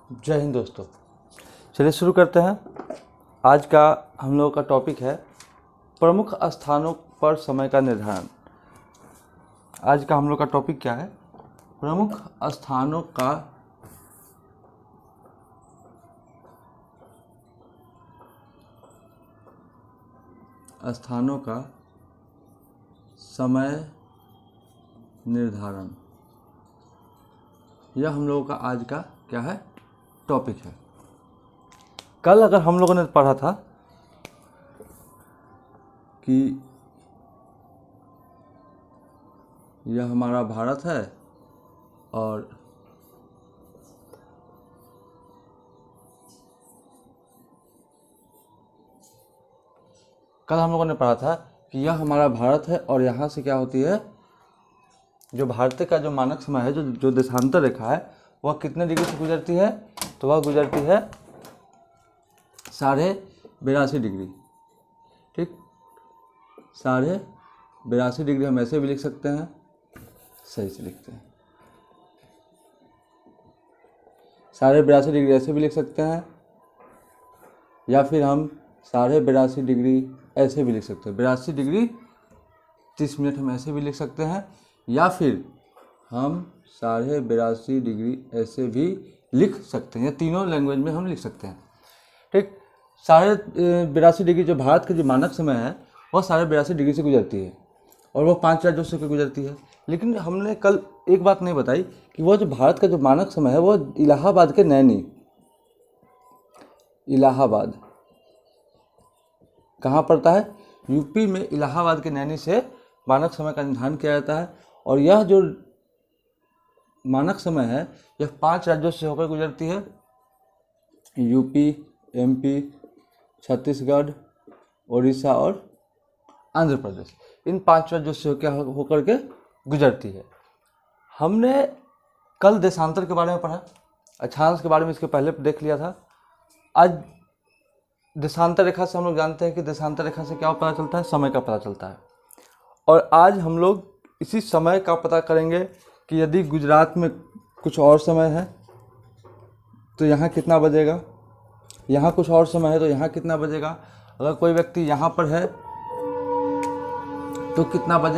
जय हिंद दोस्तों। चलिए शुरू करते हैं। आज का हम लोगों का टॉपिक है प्रमुख स्थानों पर समय का निर्धारण। आज का हम लोग का टॉपिक क्या है? प्रमुख स्थानों का समय निर्धारण। यह हम लोगों का आज का क्या है टॉपिक है। कल अगर हम लोगों ने पढ़ा था कि यह हमारा भारत है और कल हम लोगों ने पढ़ा था कि यह हमारा भारत है और यहाँ से क्या होती है, जो भारत का जो मानक समय है, जो देशांतर रेखा है, वह कितने डिग्री से गुजरती है? तो वह गुजरती है 82.5 डिग्री। ठीक, 82.5 डिग्री हम ऐसे भी लिख सकते हैं, सही से लिखते हैं 82.5 डिग्री ऐसे भी लिख सकते हैं, या फिर हम 82.5 डिग्री ऐसे भी लिख सकते हैं। 82 डिग्री 30 मिनट हम ऐसे भी लिख सकते हैं, या फिर हम 82.5 डिग्री ऐसे भी लिख सकते हैं। या तीनों लैंग्वेज में हम लिख सकते हैं। ठीक, 82.5 डिग्री जो भारत का जो मानक समय है वह 82.5 डिग्री से गुजरती है और वह 5 राज्यों से गुजरती है। लेकिन हमने कल एक बात नहीं बताई कि वह जो भारत का जो मानक समय है वह इलाहाबाद के नैनी, इलाहाबाद कहाँ पड़ता है? यूपी में इलाहाबाद के नैनी से मानक समय का निर्धारण किया जाता है। और यह जो मानक समय है यह 5 राज्यों से होकर गुजरती है, यूपी, एमपी, छत्तीसगढ़, उड़ीसा और आंध्र प्रदेश। इन 5 राज्यों से क्या होकर के गुजरती है। हमने कल देशांतर के बारे में पढ़ा, अक्षांश के बारे में इसके पहले देख लिया था। आज देशांतर रेखा से हम लोग जानते हैं कि देशांतर रेखा से क्या पता चलता है? समय का पता चलता है। और आज हम लोग इसी समय का पता करेंगे कि यदि गुजरात में कुछ और समय है तो यहाँ कितना बजेगा, यहाँ कुछ और समय है तो यहाँ कितना बजेगा, अगर कोई व्यक्ति यहाँ पर है तो कितना बज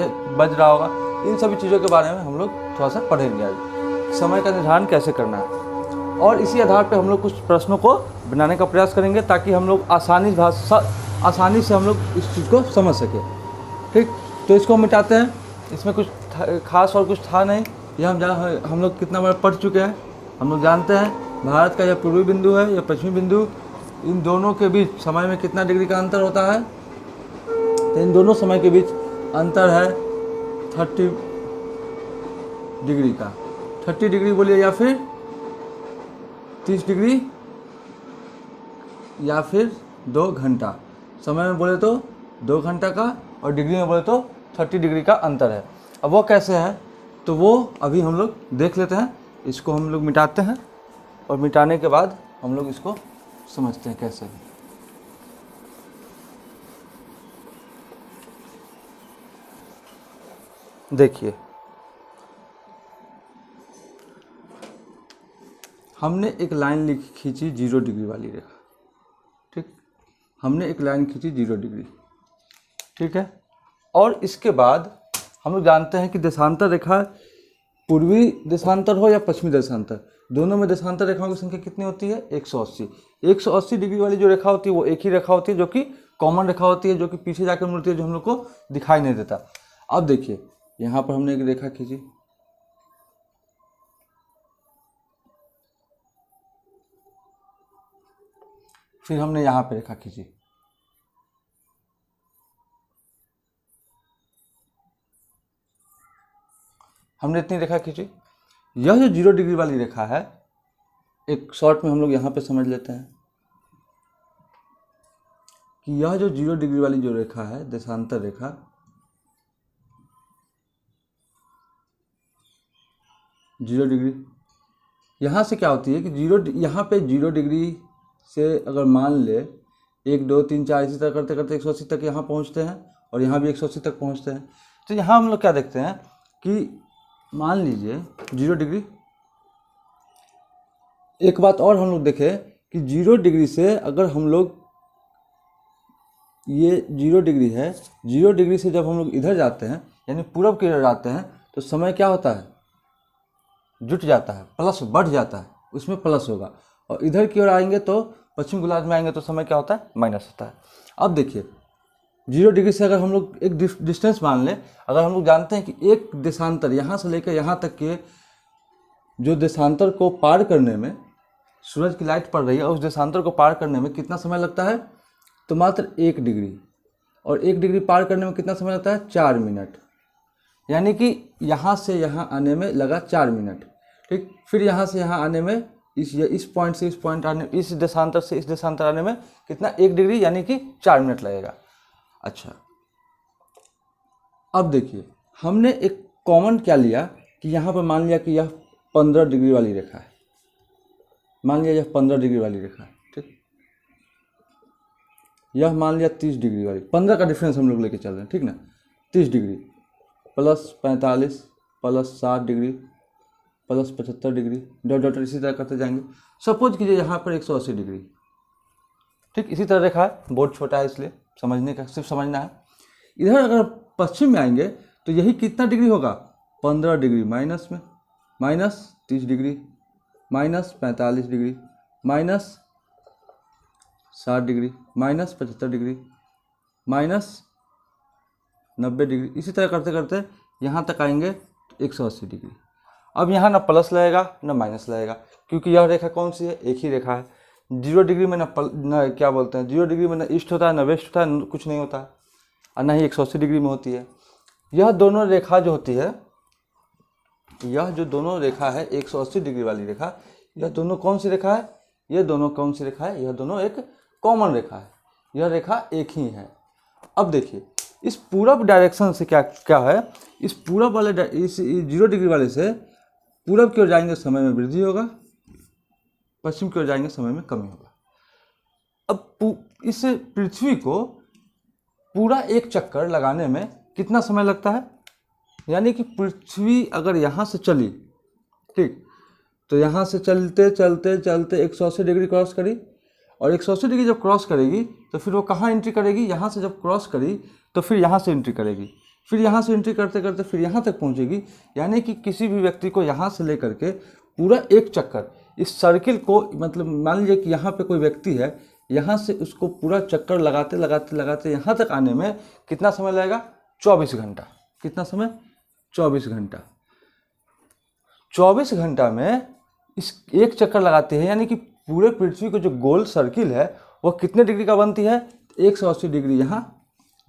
रहा होगा। इन सभी चीज़ों के बारे में हम लोग थोड़ा सा पढ़ेंगे आज, समय का निर्धारण कैसे करना है। और इसी आधार पर हम लोग कुछ प्रश्नों को बनाने का प्रयास करेंगे ताकि हम लोग आसानी से हम लोग इस चीज़ को समझ सकें। ठीक, तो इसको मिटाते हैं। इसमें कुछ खास और कुछ था नहीं। यह हम लोग कितना बार पढ़ चुके हैं। हम लोग जानते हैं भारत का यह पूर्वी बिंदु है, यह पश्चिमी बिंदु, इन दोनों के बीच समय में कितना डिग्री का अंतर होता है? तो इन दोनों समय के बीच अंतर है 30 डिग्री का। 30 डिग्री बोलिए, या फिर 30 डिग्री, या फिर 2 घंटा। समय में बोले तो 2 घंटा का, और डिग्री में बोले तो 30 डिग्री का अंतर है। अब वो कैसे है तो वो अभी हम लोग देख लेते हैं। इसको हम लोग मिटाते हैं और मिटाने के बाद हम लोग इसको समझते हैं कैसे। देखिए, हमने एक लाइन खींची 0 डिग्री वाली रेखा। ठीक, हमने एक लाइन खींची 0 डिग्री, ठीक है। और इसके बाद हम लोग जानते हैं कि देशांतर रेखा पूर्वी देशांतर हो या पश्चिमी देशांतर, दोनों में देशांतर रेखाओं की संख्या कितनी होती है? 180। 180 डिग्री वाली जो रेखा होती है वो एक ही रेखा होती है जो कि कॉमन रेखा होती है, जो कि पीछे जाकर मिलती है, जो हम लोग को दिखाई नहीं देता। अब देखिए, यहाँ पर हमने एक रेखा खींची, फिर हमने यहाँ पे रेखा खींची, हमने इतनी रेखा खींची। यह जो 0 डिग्री वाली रेखा है, एक शॉर्ट में हम लोग यहाँ पे समझ लेते हैं कि यह जो 0 डिग्री वाली जो रेखा है, देशांतर रेखा, जीरो डिग्री, यहाँ से क्या होती है कि यहाँ पे 0 डिग्री से अगर मान ले 1 2 3 4 इसी तरह करते करते 180 तक यहाँ पहुँचते हैं, और यहाँ भी 180 तक पहुँचते हैं। तो यहाँ हम लोग क्या देखते हैं कि मान लीजिए 0 डिग्री एक बात और हम लोग देखें कि 0 डिग्री से अगर हम लोग, ये 0 डिग्री है, 0 डिग्री से जब हम लोग इधर जाते हैं यानी पूरब की ओर जाते हैं तो समय क्या होता है, जुट जाता है, प्लस बढ़ जाता है, उसमें प्लस होगा। और इधर की ओर आएंगे तो पश्चिम गोलार्ध में आएंगे तो समय क्या होता है, माइनस होता है। अब देखिए 0 डिग्री से अगर हम लोग एक डिस्टेंस मान लें, अगर हम लोग जानते हैं कि एक देशांतर यहाँ से लेकर यहाँ तक के जो देशांतर को पार करने में सूरज की लाइट पड़ रही है, उस देशांतर को पार करने में कितना समय लगता है, तो मात्र 1 डिग्री। और 1 डिग्री पार करने में कितना समय लगता है, 4 मिनट। यानी कि यहाँ से यहाँ आने में लगा 4 मिनट। ठीक, फिर यहाँ से यहाँ आने में इस पॉइंट से इस पॉइंट आने, इस देशांतर से इस देशांतर आने में कितना, 1 डिग्री यानी कि 4 मिनट लगेगा। अच्छा, अब देखिए हमने एक कॉमन क्या लिया कि यहाँ पर मान लिया कि यह 15 डिग्री वाली रेखा है, मान लिया यह 15 डिग्री वाली रेखा है। ठीक, यह मान लिया 30 डिग्री वाली, 15 का डिफरेंस हम लोग लेके चल रहे हैं, ठीक ना। 30 degree plus 45 plus 60 degree plus 75 degree, dot dot इसी तरह करते जाएंगे। सपोज कीजिए यहाँ पर 180 डिग्री। ठीक, इसी तरह रेखा है, बोर्ड छोटा है इसलिए समझने का, सिर्फ समझना है। इधर अगर पश्चिम में आएंगे तो यही कितना डिग्री होगा, 15 डिग्री माइनस में, minus 30 degree minus 45 degree minus 60 degree minus 75 degree minus 90 degree, इसी तरह करते करते यहाँ तक आएंगे तो 180 डिग्री। अब यहाँ ना प्लस लगेगा ना माइनस लगेगा, क्योंकि यह रेखा कौन सी है, एक ही रेखा है। 0 डिग्री में ना क्या बोलते हैं, 0 डिग्री में ना ईस्ट होता है ना वेस्ट होता है, कुछ नहीं होता है, और ना ही 180 डिग्री में होती है। यह दोनों रेखा जो होती है, यह जो दोनों रेखा है 180 डिग्री वाली रेखा, यह दोनों कौन सी रेखा है, यह दोनों कौन सी रेखा है, यह दोनों एक कॉमन रेखा है, यह रेखा एक ही है। अब देखिए इस पूरब डायरेक्शन से क्या क्या है, इस पूरब वाले इस 0 डिग्री वाले से पूरब की ओर जाएंगे समय में वृद्धि होगा, पश्चिम की ओर जाएंगे समय में कमी होगा। अब इस पृथ्वी को पूरा एक चक्कर लगाने में कितना समय लगता है, यानी कि पृथ्वी अगर यहाँ से चली, ठीक, तो यहाँ से चलते चलते चलते 180 डिग्री क्रॉस करी, और 180 डिग्री जब क्रॉस करेगी तो फिर वो कहाँ एंट्री करेगी, यहाँ से जब क्रॉस करी तो फिर यहाँ से एंट्री करेगी, फिर यहाँ से एंट्री करते करते फिर यहाँ तक पहुँचेगी। यानी कि किसी भी व्यक्ति को यहाँ से लेकर के पूरा एक चक्कर इस सर्किल को, मतलब मान लीजिए कि यहाँ पे कोई व्यक्ति है, यहाँ से उसको पूरा चक्कर लगाते लगाते लगाते यहाँ तक आने में कितना समय लगेगा, 24 घंटा। कितना समय, 24 घंटा। 24 घंटा में इस एक चक्कर लगाते हैं, यानी कि पूरे पृथ्वी को जो गोल सर्किल है वह कितने डिग्री का बनती है, 180 डिग्री। यहाँ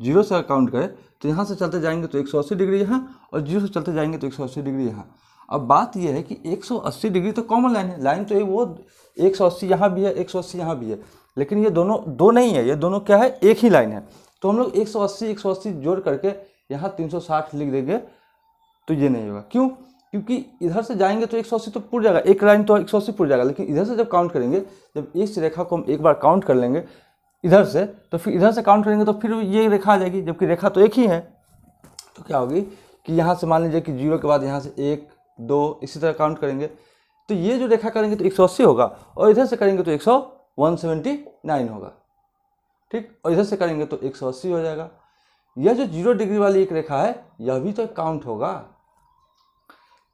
0 से काउंट करें तो यहाँ से चलते जाएंगे तो 180 डिग्री यहाँ, और 0 से चलते जाएंगे तो 180 डिग्री यहाँ। अब बात यह है कि 180 डिग्री तो कॉमन लाइन है, लाइन तो ये वो 180 यहाँ भी है, 180 यहाँ भी है, लेकिन ये दोनों दो नहीं है, ये दोनों क्या है, एक ही लाइन है। तो हम लोग 180 जोड़ करके यहाँ 360 लिख देंगे तो ये नहीं होगा। क्यों, क्योंकि इधर से जाएंगे तो 180 तो पूरा जाएगा, एक लाइन तो 180 पूरा जाएगा, लेकिन इधर से जब काउंट करेंगे, जब इस रेखा को हम एक बार काउंट कर लेंगे इधर से, तो फिर इधर से काउंट करेंगे तो फिर ये रेखा आ जाएगी, जबकि रेखा तो एक ही है। तो क्या होगी कि यहाँ से मान लीजिए कि 0 के बाद यहाँ से 1 2 इसी तरह काउंट करेंगे, तो ये जो रेखा करेंगे तो 180 होगा, और इधर से करेंगे तो 179 होगा। ठीक, और इधर से करेंगे तो 180 हो जाएगा। यह जो 0 डिग्री वाली एक रेखा है, यह भी तो काउंट होगा।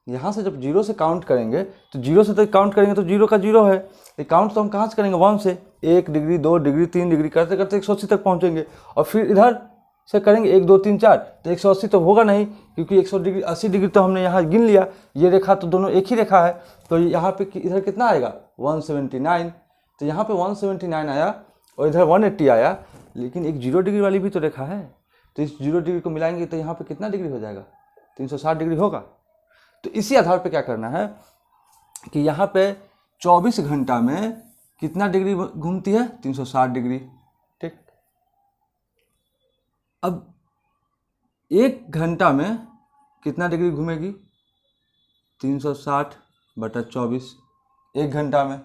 यहाँ से जब 0 से काउंट करेंगे तो 0 से तो काउंट करेंगे तो 0 का 0 है, ये काउंट तो हम कहाँ से करेंगे, 1 से। 1 डिग्री 2 डिग्री 3 डिग्री करते करते 180 तक पहुँचेंगे, और फिर इधर से करेंगे 1 2 3 4, तो 180 तो होगा नहीं, क्योंकि 180 डिग्री तो हमने यहाँ गिन लिया। ये रेखा तो दोनों एक ही रेखा है, तो यहाँ पे इधर कितना आएगा, 179। तो यहाँ पे 179 आया और इधर 180 आया, लेकिन एक 0 डिग्री वाली भी तो रेखा है, तो इस 0 डिग्री को मिलाएंगे तो यहाँ पे कितना डिग्री हो जाएगा, 360 डिग्री होगा। तो इसी आधार पे क्या करना है कि यहाँ पे 24 घंटा में कितना डिग्री घूमती है, 360 डिग्री। ठीक, अब 1 घंटा में कितना डिग्री घूमेगी, 360/24। 1 घंटा में,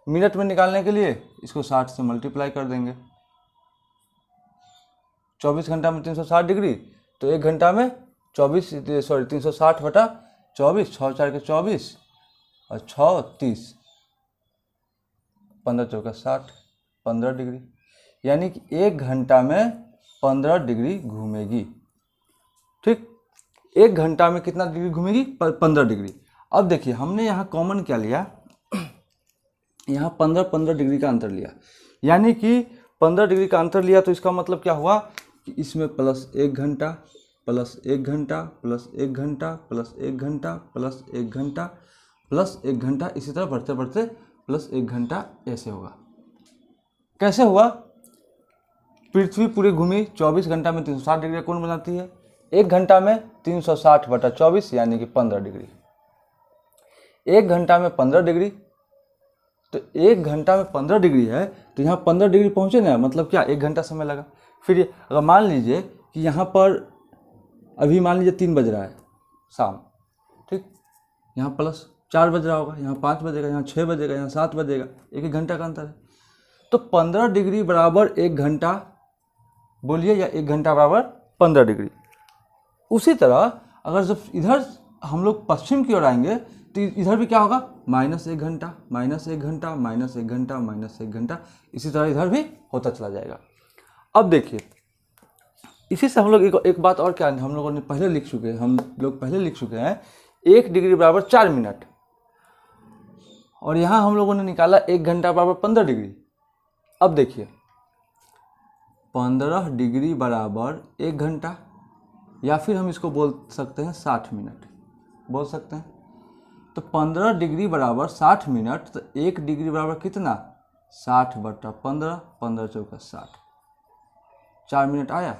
मिनट में निकालने के लिए इसको 60 से मल्टीप्लाई कर देंगे। 24 घंटा में 360 डिग्री, तो 1 घंटा में 360/24, 6 4 के 24 और 6 30, 15 चौका 60, 15 डिग्री, यानी कि 1 घंटा में 15 डिग्री घूमेगी। ठीक, 1 घंटा में कितना डिग्री घूमेगी? 15 डिग्री। अब देखिए हमने यहाँ कॉमन क्या लिया, यहाँ 15 डिग्री का अंतर लिया, यानी कि 15 डिग्री का अंतर लिया, तो इसका मतलब क्या हुआ कि इसमें प्लस 1 घंटा प्लस 1 घंटा प्लस 1 घंटा प्लस 1 घंटा प्लस 1 घंटा प्लस 1 घंटा, इसी तरह बढ़ते बढ़ते प्लस 1 घंटा ऐसे होगा। कैसे हुआ? पृथ्वी पूरी घूमी 24 घंटा में 360 डिग्री कोण बनाती है, 1 घंटा में 360/24 यानी कि 15 डिग्री। 1 घंटा में 15 डिग्री, तो 1 घंटा में 15 डिग्री है, तो यहाँ 15 डिग्री पहुँचे ना, मतलब क्या 1 घंटा समय लगा। फिर अगर मान लीजिए कि यहाँ पर अभी मान लीजिए 3 बज रहा है शाम, ठीक, यहाँ प्लस 4 बज रहा होगा, यहाँ 5 बजेगा, यहाँ 6 बजेगा, यहाँ 7 बजेगा, 1 घंटा का अंतर है। तो 15 डिग्री बराबर 1 घंटा बोलिए, या 1 घंटा बराबर 15 डिग्री। उसी तरह अगर जब इधर हम लोग पश्चिम की ओर आएंगे तो इधर भी क्या होगा? -1 घंटा -1 घंटा -1 घंटा -1 घंटा, इसी तरह इधर भी होता चला जाएगा। अब देखिए इसी से हम लोग एक बात और क्या हम लोगों ने पहले लिख चुके हैं, हम लोग पहले लिख चुके हैं 1 डिग्री बराबर 4 मिनट, और यहाँ हम लोगों ने निकाला 1 घंटा बराबर 15 डिग्री। अब देखिए 15 डिग्री बराबर 1 घंटा, या फिर हम इसको बोल सकते हैं 60 मिनट बोल सकते हैं। तो 15 डिग्री बराबर 60 मिनट, तो 1 डिग्री बराबर कितना? 60/15, 15 चौका 60, 4 मिनट आया।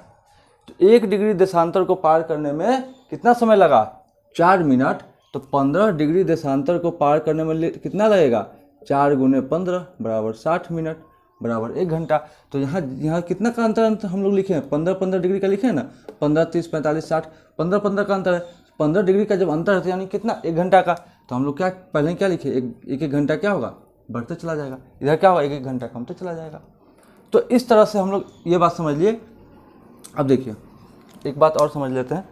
तो 1 डिग्री देशांतर को पार करने में कितना समय लगा? 4 मिनट। तो 15 डिग्री देशांतर को पार करने में कितना लगेगा? 4 × 15 बराबर 60 मिनट बराबर 1 घंटा। तो यहाँ कितना का अंतर हम लोग लिखे हैं? 15 डिग्री का लिखे हैं ना, 15, 30, 45, 60, 15 का अंतर है। 15 डिग्री का जब अंतर है तो यानी कितना? 1 घंटा का। तो हम लोग क्या पहले क्या लिखे? एक घंटा क्या होगा? बढ़ते चला जाएगा। इधर क्या होगा? 1 घंटा कमते चला जाएगा। तो इस तरह से हम लोग ये बात समझ लिए। अब देखिए एक बात और समझ लेते हैं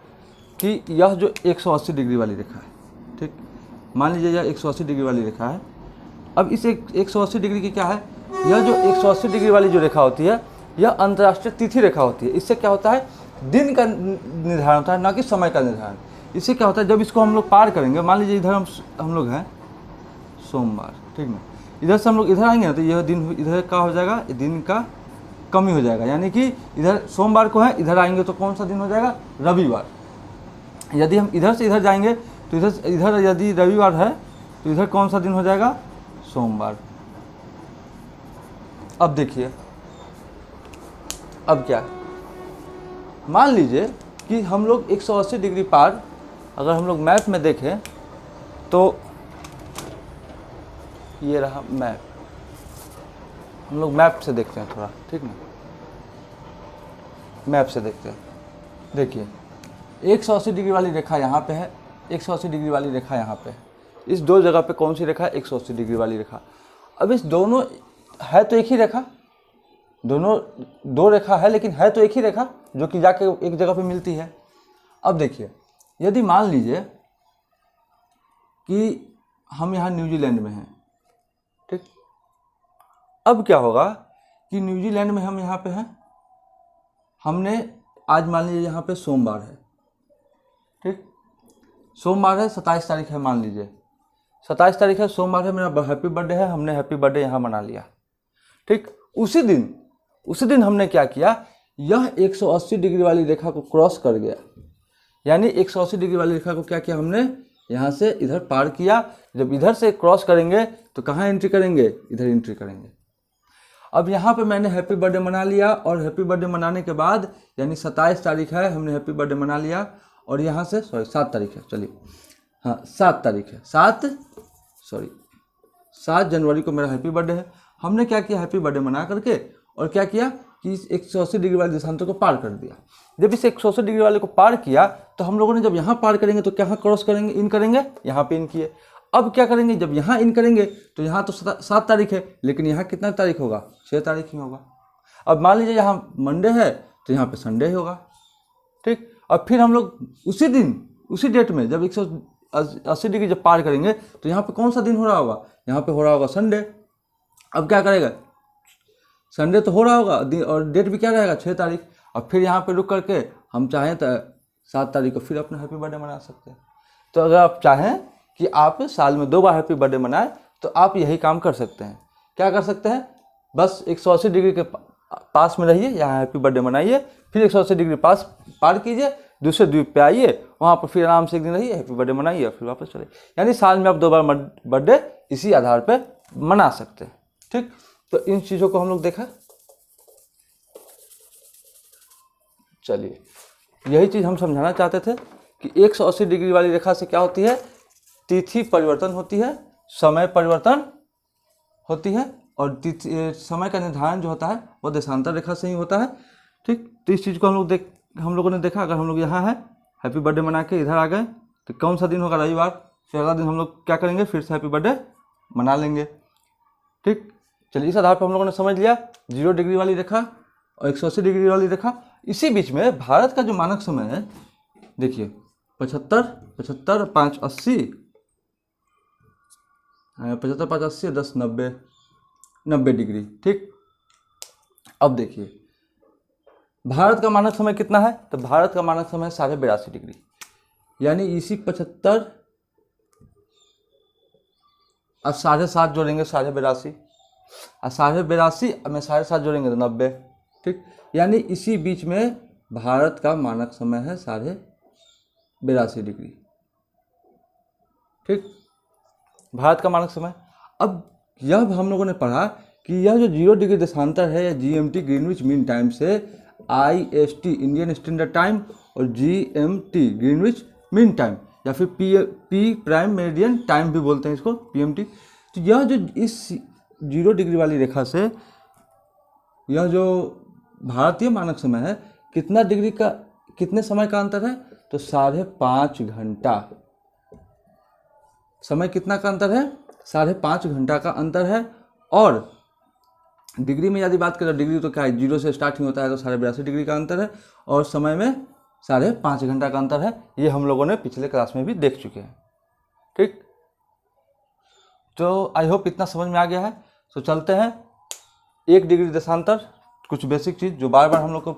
कि यह जो 180 डिग्री वाली रेखा है, ठीक, मान लीजिए यह 180 डिग्री वाली रेखा है। अब इस 180 डिग्री की क्या है? यह जो 180 डिग्री वाली जो रेखा होती है यह अंतर्राष्ट्रीय तिथि रेखा होती है। इससे क्या होता है? दिन का निर्धारण होता है, ना कि समय का निर्धारण। इससे क्या होता है? जब इसको हम लोग पार करेंगे, मान लीजिए इधर हम लोग हैं सोमवार, ठीक ना, इधर से हम लोग इधर आएंगे ना, तो यह दिन इधर का हो जाएगा, दिन का कमी हो जाएगा, यानी कि इधर सोमवार को है, इधर आएंगे तो कौन सा दिन हो जाएगा? रविवार। यदि हम इधर से इधर जाएंगे तो इधर यदि रविवार है तो इधर कौन सा दिन हो जाएगा? सोमवार। अब देखिए अब क्या, मान लीजिए कि हम लोग 180 डिग्री पार अगर हम लोग मैप में देखें तो ये रहा मैप। हम लोग मैप से देखते हैं थोड़ा, ठीक ना, मैप से देखते हैं। देखिए 180 डिग्री वाली रेखा यहाँ पे है, 180 डिग्री वाली रेखा यहाँ पे है। इस दो जगह पे कौन सी रेखा है? 180 डिग्री वाली रेखा। अब इस दोनों है तो एक ही रेखा, दोनों दो रेखा है लेकिन है तो एक ही रेखा जो कि जाके एक जगह पे मिलती है। अब देखिए यदि मान लीजिए कि हम यहाँ न्यूजीलैंड में हैं, ठीक, अब क्या होगा कि न्यूजीलैंड में हम यहाँ पे हैं, हमने आज मान लीजिए यहाँ पे सोमवार है, ठीक, सोमवार है, 27 तारीख है, मान लीजिए 27 तारीख है, सोमवार है, मेरा हैप्पी बर्थडे है, हमने हैप्पी बर्थडे यहाँ मना लिया, ठीक। उसी दिन हमने क्या किया? यह 180 डिग्री वाली रेखा को क्रॉस कर गया, यानी 180 डिग्री वाली रेखा को क्या किया हमने? यहाँ से इधर पार किया। जब इधर से क्रॉस करेंगे तो कहाँ एंट्री करेंगे? इधर एंट्री करेंगे। अब यहाँ पे मैंने हैप्पी बर्थडे मना लिया, और हैप्पी बर्थडे मनाने के बाद यानी 27 तारीख है, हमने हैप्पी बर्थडे मना लिया, और यहाँ से 7 तारीख है, चलिए हाँ 7 तारीख है, 7 जनवरी को मेरा हैप्पी बर्थडे है। हमने क्या किया? हैप्पी बर्थडे मना करके और क्या किया कि इस 180 डिग्री वाले देशांतर को पार कर दिया। जब इस 180 डिग्री वाले को पार किया तो हम लोगों ने जब यहाँ पार करेंगे तो कहाँ क्रॉस करेंगे? इन करेंगे, यहाँ पे इन किए। अब क्या करेंगे? जब यहाँ इन करेंगे तो यहाँ तो 7 तारीख है, लेकिन यहाँ कितना तारीख होगा? 6 तारीख ही होगा। अब मान लीजिए यहाँ मंडे है तो यहाँ पे संडे ही होगा, ठीक। अब फिर हम लोग उसी दिन उसी डेट में जब 180 डिग्री जब पार करेंगे तो यहाँ पे कौन सा दिन हो रहा होगा? यहाँ पे हो रहा होगा संडे। अब क्या करेगा, संडे तो हो रहा होगा और डेट भी क्या रहेगा 6 तारीख, और फिर यहाँ पे रुक करके हम चाहें तो 7 तारीख को फिर अपना हैप्पी बर्थडे मना सकते हैं। तो अगर आप चाहें कि आप साल में 2 बार हैप्पी बर्थडे मनाएं तो आप यही काम कर सकते हैं। क्या कर सकते हैं, बस 180 डिग्री के पास में रहिए, यहाँ हैप्पी बर्थडे मनाइए, फिर 180 डिग्री पास पार कीजिए, दूसरे द्वीप पे आइए, वहाँ पर फिर आराम से एक दिन रहिए, हैप्पी बर्थडे मनाइए, फिर वापस चले। यानी साल में आप 2 बार बर्थडे इसी आधार पे मना सकते हैं। ठीक, तो इन चीज़ों को हम लोग देखा। चलिए, यही चीज़ हम समझाना चाहते थे कि 180 डिग्री वाली रेखा से क्या होती है, तिथि परिवर्तन होती है, समय परिवर्तन होती है, और समय का निर्धारण जो होता है वो देशांतर रेखा से ही होता है। ठीक, तो इस चीज़ को हम लोगों ने देखा। अगर हम लोग यहाँ हैं, हैप्पी बर्थडे मना के इधर आ गए, तो कौन सा दिन होगा, रविवार, फिर अगला दिन हम लोग क्या करेंगे, फिर से हैप्पी बर्थडे मना लेंगे। ठीक, चलिए, इस आधार पर हम लोगों ने समझ लिया 0 डिग्री वाली रेखा और 180 डिग्री वाली रेखा। इसी बीच में भारत का जो मानक समय है, देखिए 75, 5, 80, 75, 5, 80, 10, 90, 90 डिग्री। ठीक, अब देखिए भारत का मानक समय कितना है, तो भारत का मानक समय 82.5 डिग्री, यानी इसी 75 और 7.5 जोड़ेंगे 82.5, और 82.5 में 7.5 जोड़ेंगे तो 90। ठीक, यानी इसी बीच में भारत का मानक समय है 82.5 डिग्री। ठीक, भारत का मानक समय। अब यह हम लोगों ने पढ़ा कि यह जो 0 डिग्री देशांतर है, या GMT ग्रीनविच मीन टाइम से IST इंडियन स्टैंडर्ड टाइम और GMT ग्रीनविच मीन टाइम, या फिर P प्राइम मेरिडियन टाइम भी बोलते हैं इसको, PMT। तो यह जो इस 0 डिग्री वाली रेखा से यह जो भारतीय मानक समय है, कितने समय का अंतर है, तो 5.5 घंटा। समय कितना का अंतर है, 5.5 घंटा का अंतर है। और डिग्री में यदि बात करें, डिग्री तो क्या है, 0 से स्टार्ट ही होता है, तो 82.5 डिग्री का अंतर है, और समय में 5.5 घंटा का अंतर है। ये हम लोगों ने पिछले क्लास में भी देख चुके हैं। ठीक, तो आई होप इतना समझ में आ गया है। तो चलते हैं 1 डिग्री देशांतर, कुछ बेसिक चीज़ जो बार बार हम लोग को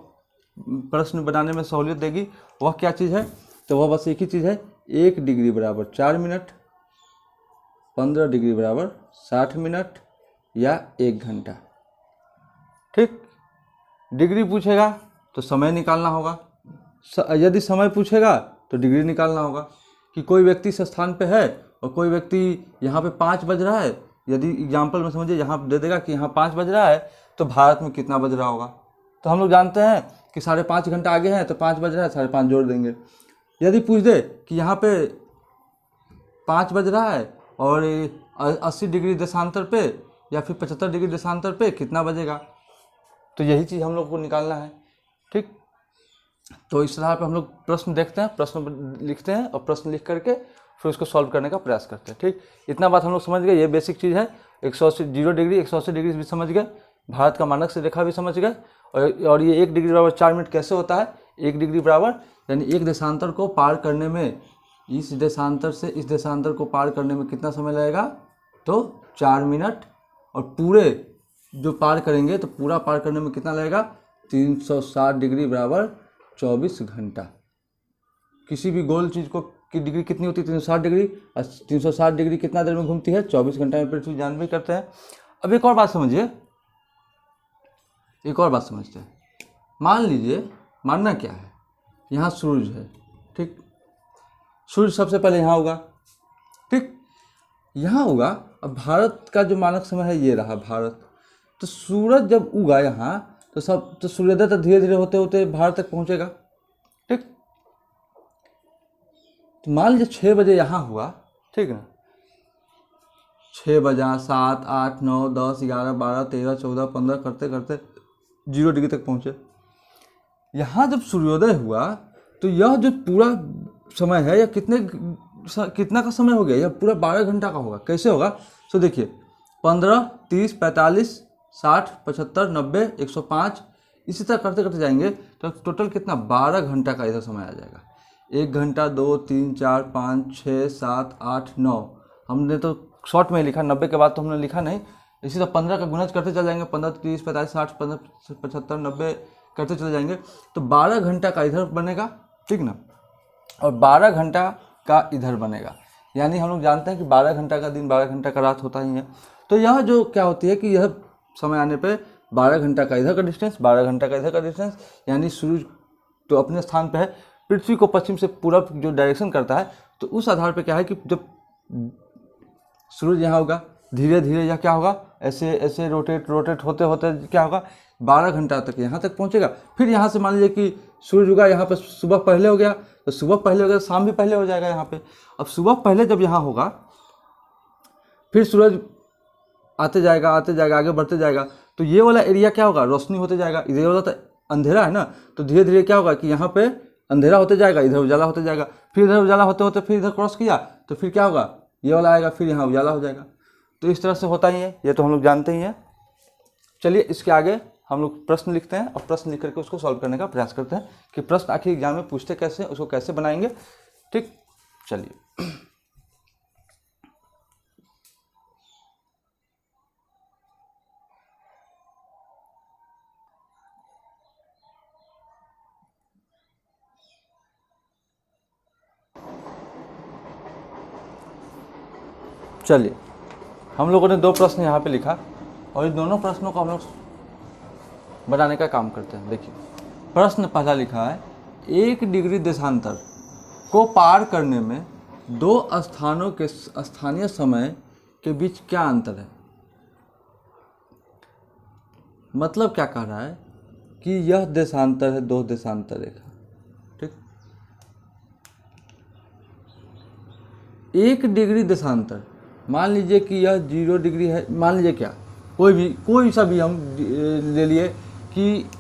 प्रश्न बनाने में सहूलियत देगी, वह क्या चीज़ है, तो वह बस एक ही चीज़ है, 1 डिग्री बराबर 4 मिनट, 15 डिग्री बराबर 60 मिनट या 1 घंटा। ठीक, डिग्री पूछेगा तो समय निकालना होगा, यदि समय पूछेगा तो डिग्री निकालना होगा। कि कोई व्यक्ति इस स्थान पे है और कोई व्यक्ति यहाँ पे 5 बज रहा है, यदि एग्जाम्पल में समझिए यहाँ दे देगा कि यहाँ 5 बज रहा है, तो भारत में कितना बज रहा होगा, तो हम लोग जानते हैं कि 5.5 घंटा आगे हैं, तो 5 बज रहा है, 5.5 जोड़ देंगे। यदि पूछ दे कि यहाँ पे 5 बज रहा है और 80 डिग्री देशांतर पे या फिर 75 डिग्री देशांतर पे कितना बजेगा, तो यही चीज़ हम लोग को निकालना है। ठीक, तो इस तरह पे हम लोग प्रश्न देखते हैं, प्रश्न लिखते हैं और प्रश्न लिख करके फिर उसको सॉल्व करने का प्रयास करते हैं। ठीक, इतना बात हम लोग समझ गए, ये बेसिक चीज़ है। 0 डिग्री 180 डिग्री भी समझ गए, भारत का मानक से रेखा भी समझ गए, और ये 1 डिग्री बराबर 4 मिनट कैसे होता है। 1 डिग्री बराबर यानी एक देशांतर को पार करने में, इस देशांतर से इस देशांतर को पार करने में कितना समय लगेगा, तो 4 मिनट, और पूरे जो पार करेंगे तो पूरा पार करने में कितना लगेगा, 360 डिग्री बराबर 24 घंटा। किसी भी गोल चीज़ को की डिग्री कितनी होती है, 360 डिग्री, और 360 डिग्री कितना देर में घूमती है, 24 घंटा में पृथ्वी जानवी करते हैं। अब एक और बात समझिए, एक और बात समझते हैं। मान लीजिए, मानना क्या है, यहाँ सूरज है। ठीक, सूरज सबसे पहले यहाँ होगा। ठीक, यहाँ होगा। अब भारत का जो मानक समय है ये रहा भारत, तो सूरज जब उगा यहाँ तो सूर्योदय तो धीरे धीरे होते होते भारत तक पहुँचेगा। ठीक, तो मान लीजिए 6 बजे यहाँ हुआ, ठीक ना, 6 बजा, 7, 8, 9, 10, 11, 12, 13, 14, 15 करते करते 0 डिग्री तक पहुँचे। यहाँ जब सूर्योदय हुआ तो यह जो पूरा समय है, यह कितना का समय हो गया, यह पूरा 12 घंटा का होगा। कैसे होगा, तो देखिए 15, 30, 45, 60, 75, 90, 105, इसी तरह करते करते जाएंगे तो टोटल कितना, 12 घंटा का इधर समय आ जाएगा। 1 घंटा, 2, 3, 4, 5, 6, 7, 8, 9, हमने तो शॉर्ट में लिखा, 90 के बाद तो हमने लिखा नहीं, इसी तरह 15 का गुणज करते चले जाएंगे, 15, 30, 45, 60, 15, 75, 90 करते चले जाएंगे, तो 12 घंटा का इधर बनेगा, ठीक ना, और 12 घंटा का इधर बनेगा। यानी हम लोग जानते हैं कि 12 घंटा का दिन, 12 घंटा का रात होता ही है। तो यह जो क्या होती है कि यह समय आने पे 12 घंटा का इधर का डिस्टेंस, 12 घंटा का इधर का डिस्टेंस, यानी सूरज तो अपने स्थान पे है, पृथ्वी को पश्चिम से पूरब जो डायरेक्शन करता है, तो उस आधार पे क्या है कि जब सूरज यहाँ होगा, धीरे धीरे यह क्या होगा, ऐसे ऐसे रोटेट होते होते क्या होगा, 12 घंटा तक यहाँ तक पहुँचेगा। फिर यहाँ से मान लीजिए कि सूरज उगा, यहाँ पे सुबह पहले हो गया, तो सुबह पहले हो गया, शाम भी पहले हो जाएगा यहाँ पे। अब सुबह पहले जब यहाँ होगा, फिर सूरज आते जाएगा आगे बढ़ते जाएगा, तो ये वाला एरिया क्या होगा, रोशनी होते जाएगा। इधर वाला तो अंधेरा है ना, तो धीरे धीरे क्या होगा कि यहाँ पे अंधेरा होते जाएगा, इधर उजाला होते जाएगा, फिर इधर उजाला होते होते फिर इधर क्रॉस किया, तो फिर क्या होगा, ये वाला आएगा, फिर यहाँ उजाला हो जाएगा। तो इस तरह से होता ही है, ये तो हम लोग जानते ही हैं। चलिए इसके आगे हम लोग प्रश्न लिखते हैं और प्रश्न लिख करके उसको सॉल्व करने का प्रयास करते हैं कि प्रश्न आखिर एग्जाम में पूछते कैसे, उसको कैसे बनाएंगे। ठीक, चलिए चलिए हम लोगों ने 2 प्रश्न यहाँ पे लिखा और इन दोनों प्रश्नों को हम लोग बनाने का काम करते हैं। देखिए प्रश्न पहला लिखा है, 1 डिग्री देशांतर को पार करने में 2 स्थानों के स्थानीय समय के बीच क्या अंतर है। मतलब क्या कह रहा है कि यह देशांतर है, 2 देशांतर रेखा, ठीक, 1 डिग्री देशांतर, मान लीजिए कि यह 0 डिग्री है, मान लीजिए क्या कोई सा भी हम ले लिए कि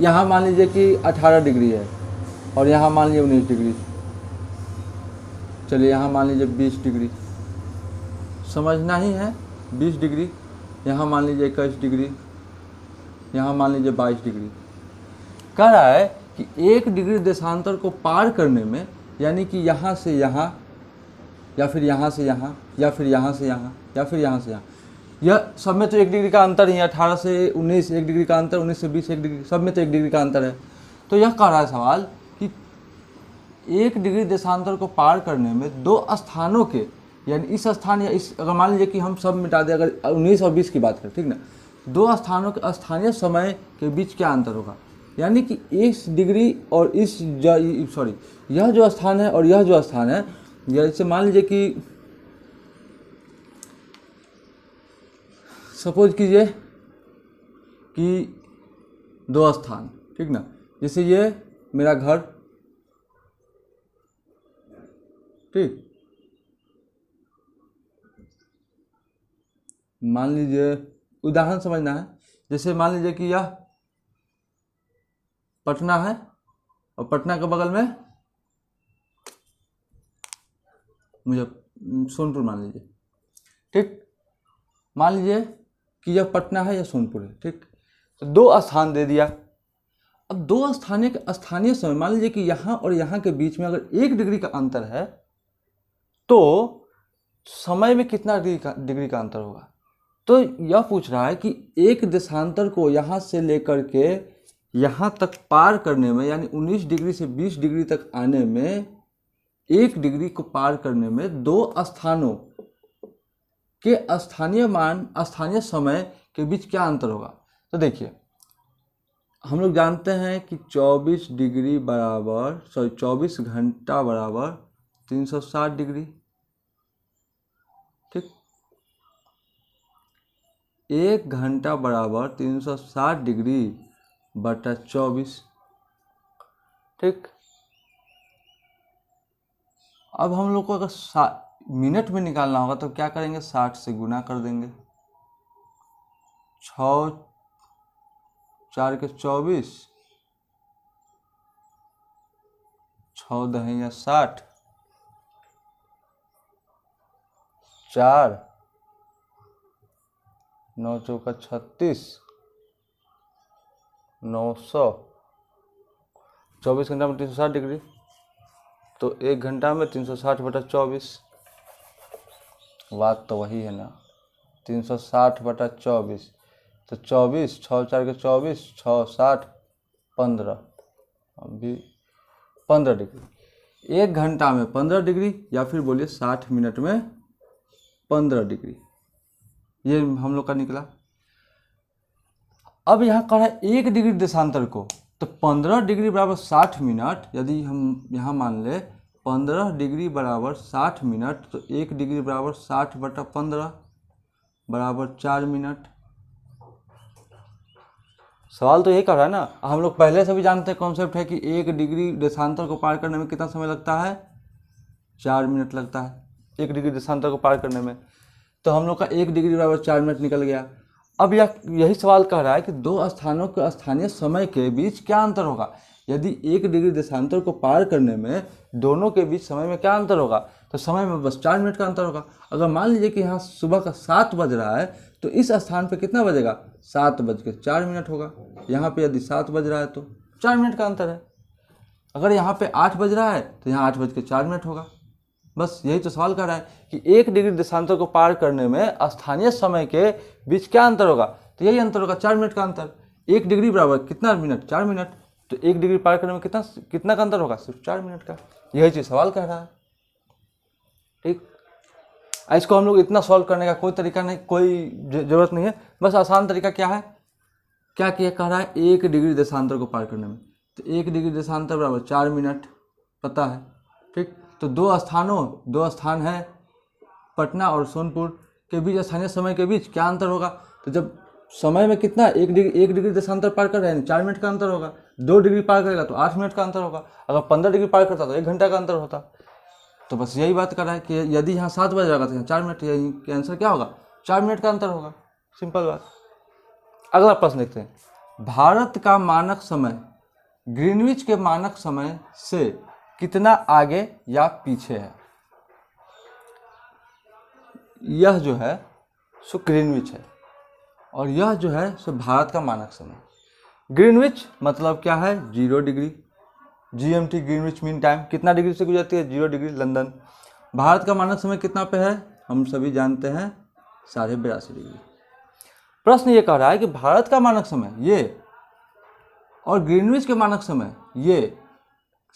यहाँ मान लीजिए कि 18 डिग्री है और यहाँ मान लीजिए 19 डिग्री, चलिए यहाँ मान लीजिए 20 डिग्री, समझना ही है, 20 डिग्री, यहाँ मान लीजिए 21 डिग्री, यहाँ मान लीजिए 22 डिग्री। कह रहा है कि 1 डिग्री देशांतर को पार करने में, यानी कि यहाँ से यहाँ या फिर यहाँ से यहाँ या फिर यहाँ से यहाँ या फिर यहाँ से यहाँ, यह सब में तो 1 डिग्री का अंतर ही है, 18 से 19 1 डिग्री का अंतर, 19 से 20 1 डिग्री, सब में तो 1 डिग्री का अंतर है। तो यह कह रहा है सवाल कि 1 डिग्री देशांतर को पार करने में 2 स्थानों के, यानी इस स्थान या इस, अगर मान लीजिए कि हम सब मिटा दें, अगर 19 और 20 की बात करें, ठीक ना, 2 स्थानों के स्थानीय समय के बीच क्या अंतर होगा। यानी कि इस डिग्री और इस यह जो स्थान है और यह जो स्थान है, जैसे मान लीजिए कि सपोज कीजिए कि 2 स्थान, ठीक ना, जैसे ये मेरा घर, ठीक, मान लीजिए उदाहरण समझना है, जैसे मान लीजिए कि यह पटना है और पटना के बगल में मुझे सोनपुर मान लीजिए, ठीक, मान लीजिए कि यह पटना है या सोनपुर है, ठीक, तो 2 स्थान दे दिया। अब 2 स्थानीय समय, मान लीजिए कि यहाँ और यहाँ के बीच में अगर 1 डिग्री का अंतर है, तो समय में कितना डिग्री का अंतर होगा। तो यह पूछ रहा है कि 1 देशांतर को यहाँ से लेकर के यहाँ तक पार करने में, यानी 19 डिग्री से 20 डिग्री तक आने में, 1 डिग्री को पार करने में 2 स्थानों के स्थानीय समय के बीच क्या अंतर होगा। तो देखिए हम लोग जानते हैं कि 24 घंटा बराबर 360 डिग्री, ठीक, 1 घंटा बराबर 360 डिग्री बटा 24, ठीक। अब हम लोग को अगर मिनट में निकालना होगा तो क्या करेंगे, 60 से गुना कर देंगे, 6 4 के 24, 6 दहिया 60, 4 9 चौका 36, 900, 24 घंटा में 360 डिग्री, तो 1 घंटा में 360 बटा 24, बात तो वही है ना। 360/24, तो 24, 6 4 के 24, 6 60 15, अभी 15 डिग्री। 1 घंटा में 15 डिग्री, या फिर बोलिए 60 मिनट में 15 डिग्री, ये हम लोग का निकला। अब यहाँ कहा है 1 डिग्री देशांतर को, तो 15 डिग्री बराबर 60 मिनट, यदि हम यहाँ मान ले 15 डिग्री बराबर 60 मिनट, तो 1 डिग्री बराबर 60/15 बराबर 4 मिनट। सवाल तो यही कर रहा है ना, हम लोग पहले से भी जानते हैं कॉन्सेप्ट है कि 1 डिग्री देशांतर को पार करने में कितना समय लगता है, 4 मिनट लगता है 1 डिग्री देशांतर को पार करने में। तो हम लोग का 1 डिग्री बराबर 4 मिनट निकल गया। अब यही सवाल कह रहा है कि दो स्थानों के स्थानीय समय के बीच क्या अंतर होगा। यदि 1 डिग्री देशांतर को पार करने में दोनों के बीच समय में क्या अंतर होगा, तो समय में बस 4 मिनट का अंतर होगा। अगर मान लीजिए कि यहाँ सुबह का 7 बज रहा है, तो इस स्थान पे कितना बजेगा, 7:04 होगा। यहाँ पे यदि 7 बज रहा है तो 4 मिनट का अंतर है। अगर यहाँ पे 8 बज रहा है तो यहाँ 8:04 होगा। बस यही तो सवाल कर रहा है कि 1 डिग्री देशांतर को पार करने में स्थानीय समय के बीच क्या अंतर होगा, तो यही अंतर होगा, 4 मिनट का अंतर। 1 डिग्री बराबर कितना मिनट, 4 मिनट, तो 1 डिग्री पार करने में कितना का अंतर होगा, सिर्फ 4 मिनट का। यही चीज़ सवाल कह रहा है। ठीक, इसको हम लोग इतना सॉल्व करने का कोई तरीका नहीं, कोई ज़रूरत नहीं है। बस आसान तरीका क्या है, क्या कह रहा है, 1 डिग्री देशांतर को पार करने में, तो 1 डिग्री देशांतर बराबर 4 मिनट पता है। ठीक, तो दो स्थान है पटना और सोनपुर के बीच स्थानीय समय के बीच क्या अंतर होगा। तो जब समय में कितना 1 डिग्री देशांतर पार कर रहे हैं 4 मिनट का अंतर होगा। 2 डिग्री पार करेगा तो 8 मिनट का अंतर होगा। अगर 15 डिग्री पार करता तो 1 घंटा का अंतर होता। तो बस यही बात कर रहा है कि यदि यहाँ 7 बज जाएगा तो यहाँ 4 मिनट, यही आंसर क्या होगा, 4 मिनट का अंतर होगा। सिंपल बात। अगला प्रश्न देखते हैं। भारत का मानक समय ग्रीनविच के मानक समय से कितना आगे या पीछे है। यह जो है सो ग्रीनविच है और यह जो है सो भारत का मानक समय। ग्रीनविच मतलब क्या है, 0 degree. GMT Greenwich mean time कितना डिग्री से गुजरती है, 0 डिग्री लंदन। भारत का मानक समय कितना पे है, हम सभी जानते हैं 82.5 डिग्री। प्रश्न ये कह रहा है कि भारत का मानक समय ये और ग्रीनविच के मानक समय ये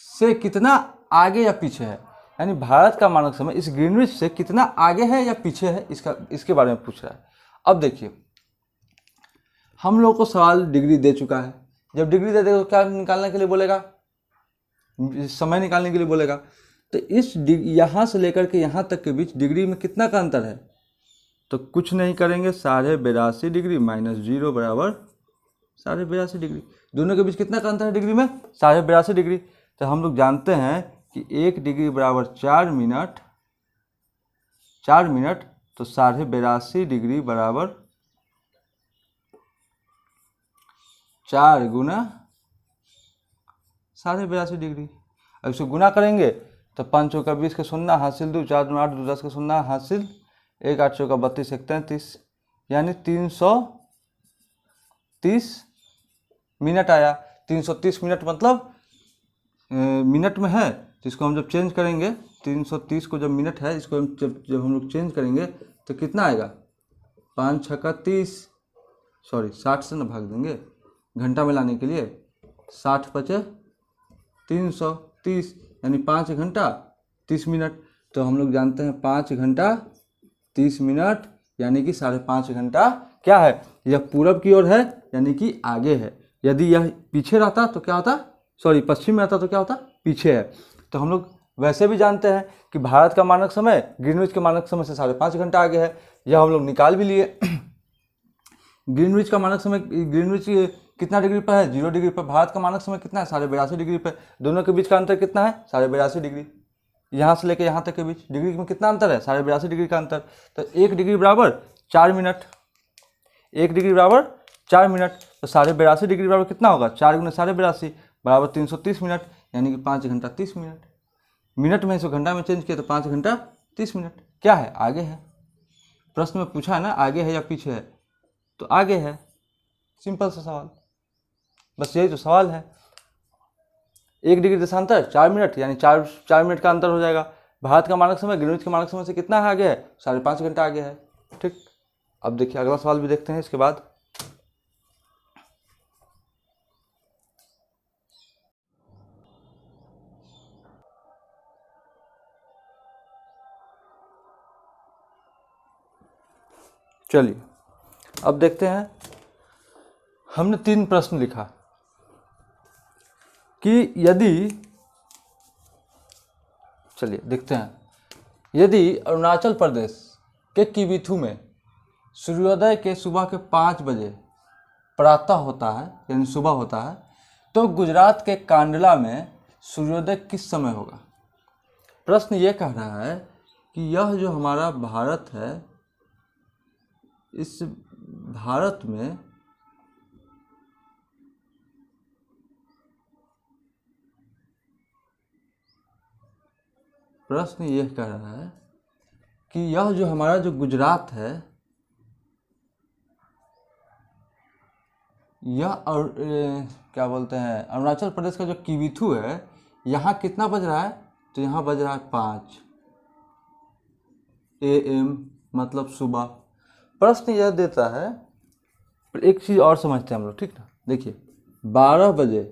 से कितना आगे या पीछे है। यानी भारत का मानक समय इस ग्रीनविच से कितना आगे है या पीछे है, इसके बारे में पूछ रहा है। अब देखिए, हम लोग को सवाल डिग्री दे चुका है। जब डिग्री दे देगा तो क्या निकालने के लिए बोलेगा, समय निकालने के लिए बोलेगा। तो इस यहाँ से लेकर के यहाँ तक के बीच डिग्री में कितना का अंतर है, तो कुछ नहीं करेंगे, 82.5 डिग्री माइनस 0 बराबर 82.5 डिग्री। दोनों के बीच कितना का अंतर है डिग्री में, 82.5 डिग्री। तो हम लोग जानते हैं कि 1 डिग्री बराबर 4 मिनट, तो 82.5 डिग्री बराबर 4 गुना 82.5 डिग्री। अब इसको गुना करेंगे तो 5 चौका 20 के 0 हासिल 2, 4 दूना 8, 2 10 के 0 हासिल 1, 8 चौका 32 1 33, यानी 330 मिनट आया। 330 मिनट मतलब मिनट में है, तो इसको हम जब चेंज करेंगे 330 को जब मिनट है, इसको जब हम लोग चेंज करेंगे तो कितना आएगा, 5 छक्का 30, सॉरी 60 से ना भाग देंगे घंटा में लाने के लिए, 60 पचे 330, यानी 5 घंटा 30 मिनट। तो हम लोग जानते हैं 5 घंटा 30 मिनट यानी कि 5.5 घंटा क्या है, यह पूरब की ओर है यानी कि आगे है। यदि यह पीछे रहता तो क्या होता, सॉरी पश्चिम में रहता तो क्या होता, पीछे है। तो हम लोग वैसे भी जानते हैं कि भारत का मानक समय ग्रीनविच के मानक समय से 5.5 घंटा आगे है, यह हम लोग निकाल भी लिए। ग्रीनविच का मानक समय, ग्रीनविच कितना डिग्री पर है, 0 डिग्री पर। भारत का मानक समय कितना है, 82.5 डिग्री पर। दोनों के बीच का अंतर कितना है, 82.5 डिग्री। यहाँ से लेकर यहाँ तक के बीच डिग्री में कितना अंतर है, 82.5 डिग्री का अंतर। तो 1 डिग्री बराबर 4 मिनट, 1 डिग्री बराबर 4 मिनट, तो 82.5 डिग्री बराबर कितना होगा, 4 गुना 82.5 बराबर 330 मिनट, यानी कि 5 घंटा 30 मिनट। मिनट में इसको घंटा में चेंज किया तो 5 घंटा 30 मिनट। क्या है, आगे है। प्रश्न में पूछा है ना आगे है या पीछे है, तो आगे है। सिंपल सा सवाल, बस यही तो सवाल है। 1 डिग्री देशांतर 4 मिनट, यानी 4 मिनट का अंतर हो जाएगा। भारत का मानक समय ग्रीनविच के मानक समय से कितना है आगे है, 5.5 घंटा आगे है। ठीक, अब देखिए अगला सवाल भी देखते हैं इसके बाद। चलिए अब देखते हैं, हमने 3 प्रश्न लिखा कि यदि, चलिए देखते हैं, यदि अरुणाचल प्रदेश के किबिथु में सूर्योदय के सुबह के 5 बजे प्रातः होता है, यानी सुबह होता है, तो गुजरात के कांडला में सूर्योदय किस समय होगा। प्रश्न ये कह रहा है कि यह जो हमारा भारत है, इस भारत में प्रश्न यह कह रहा है कि यह जो हमारा जो गुजरात है, यह और क्या बोलते हैं, अरुणाचल प्रदेश का जो किबिथु है, यहाँ कितना बज रहा है, तो यहाँ बज रहा है 5 AM, मतलब सुबह। प्रश्न यह देता है, एक चीज़ और समझते हैं हम लोग, ठीक ना। देखिए 12 बजे,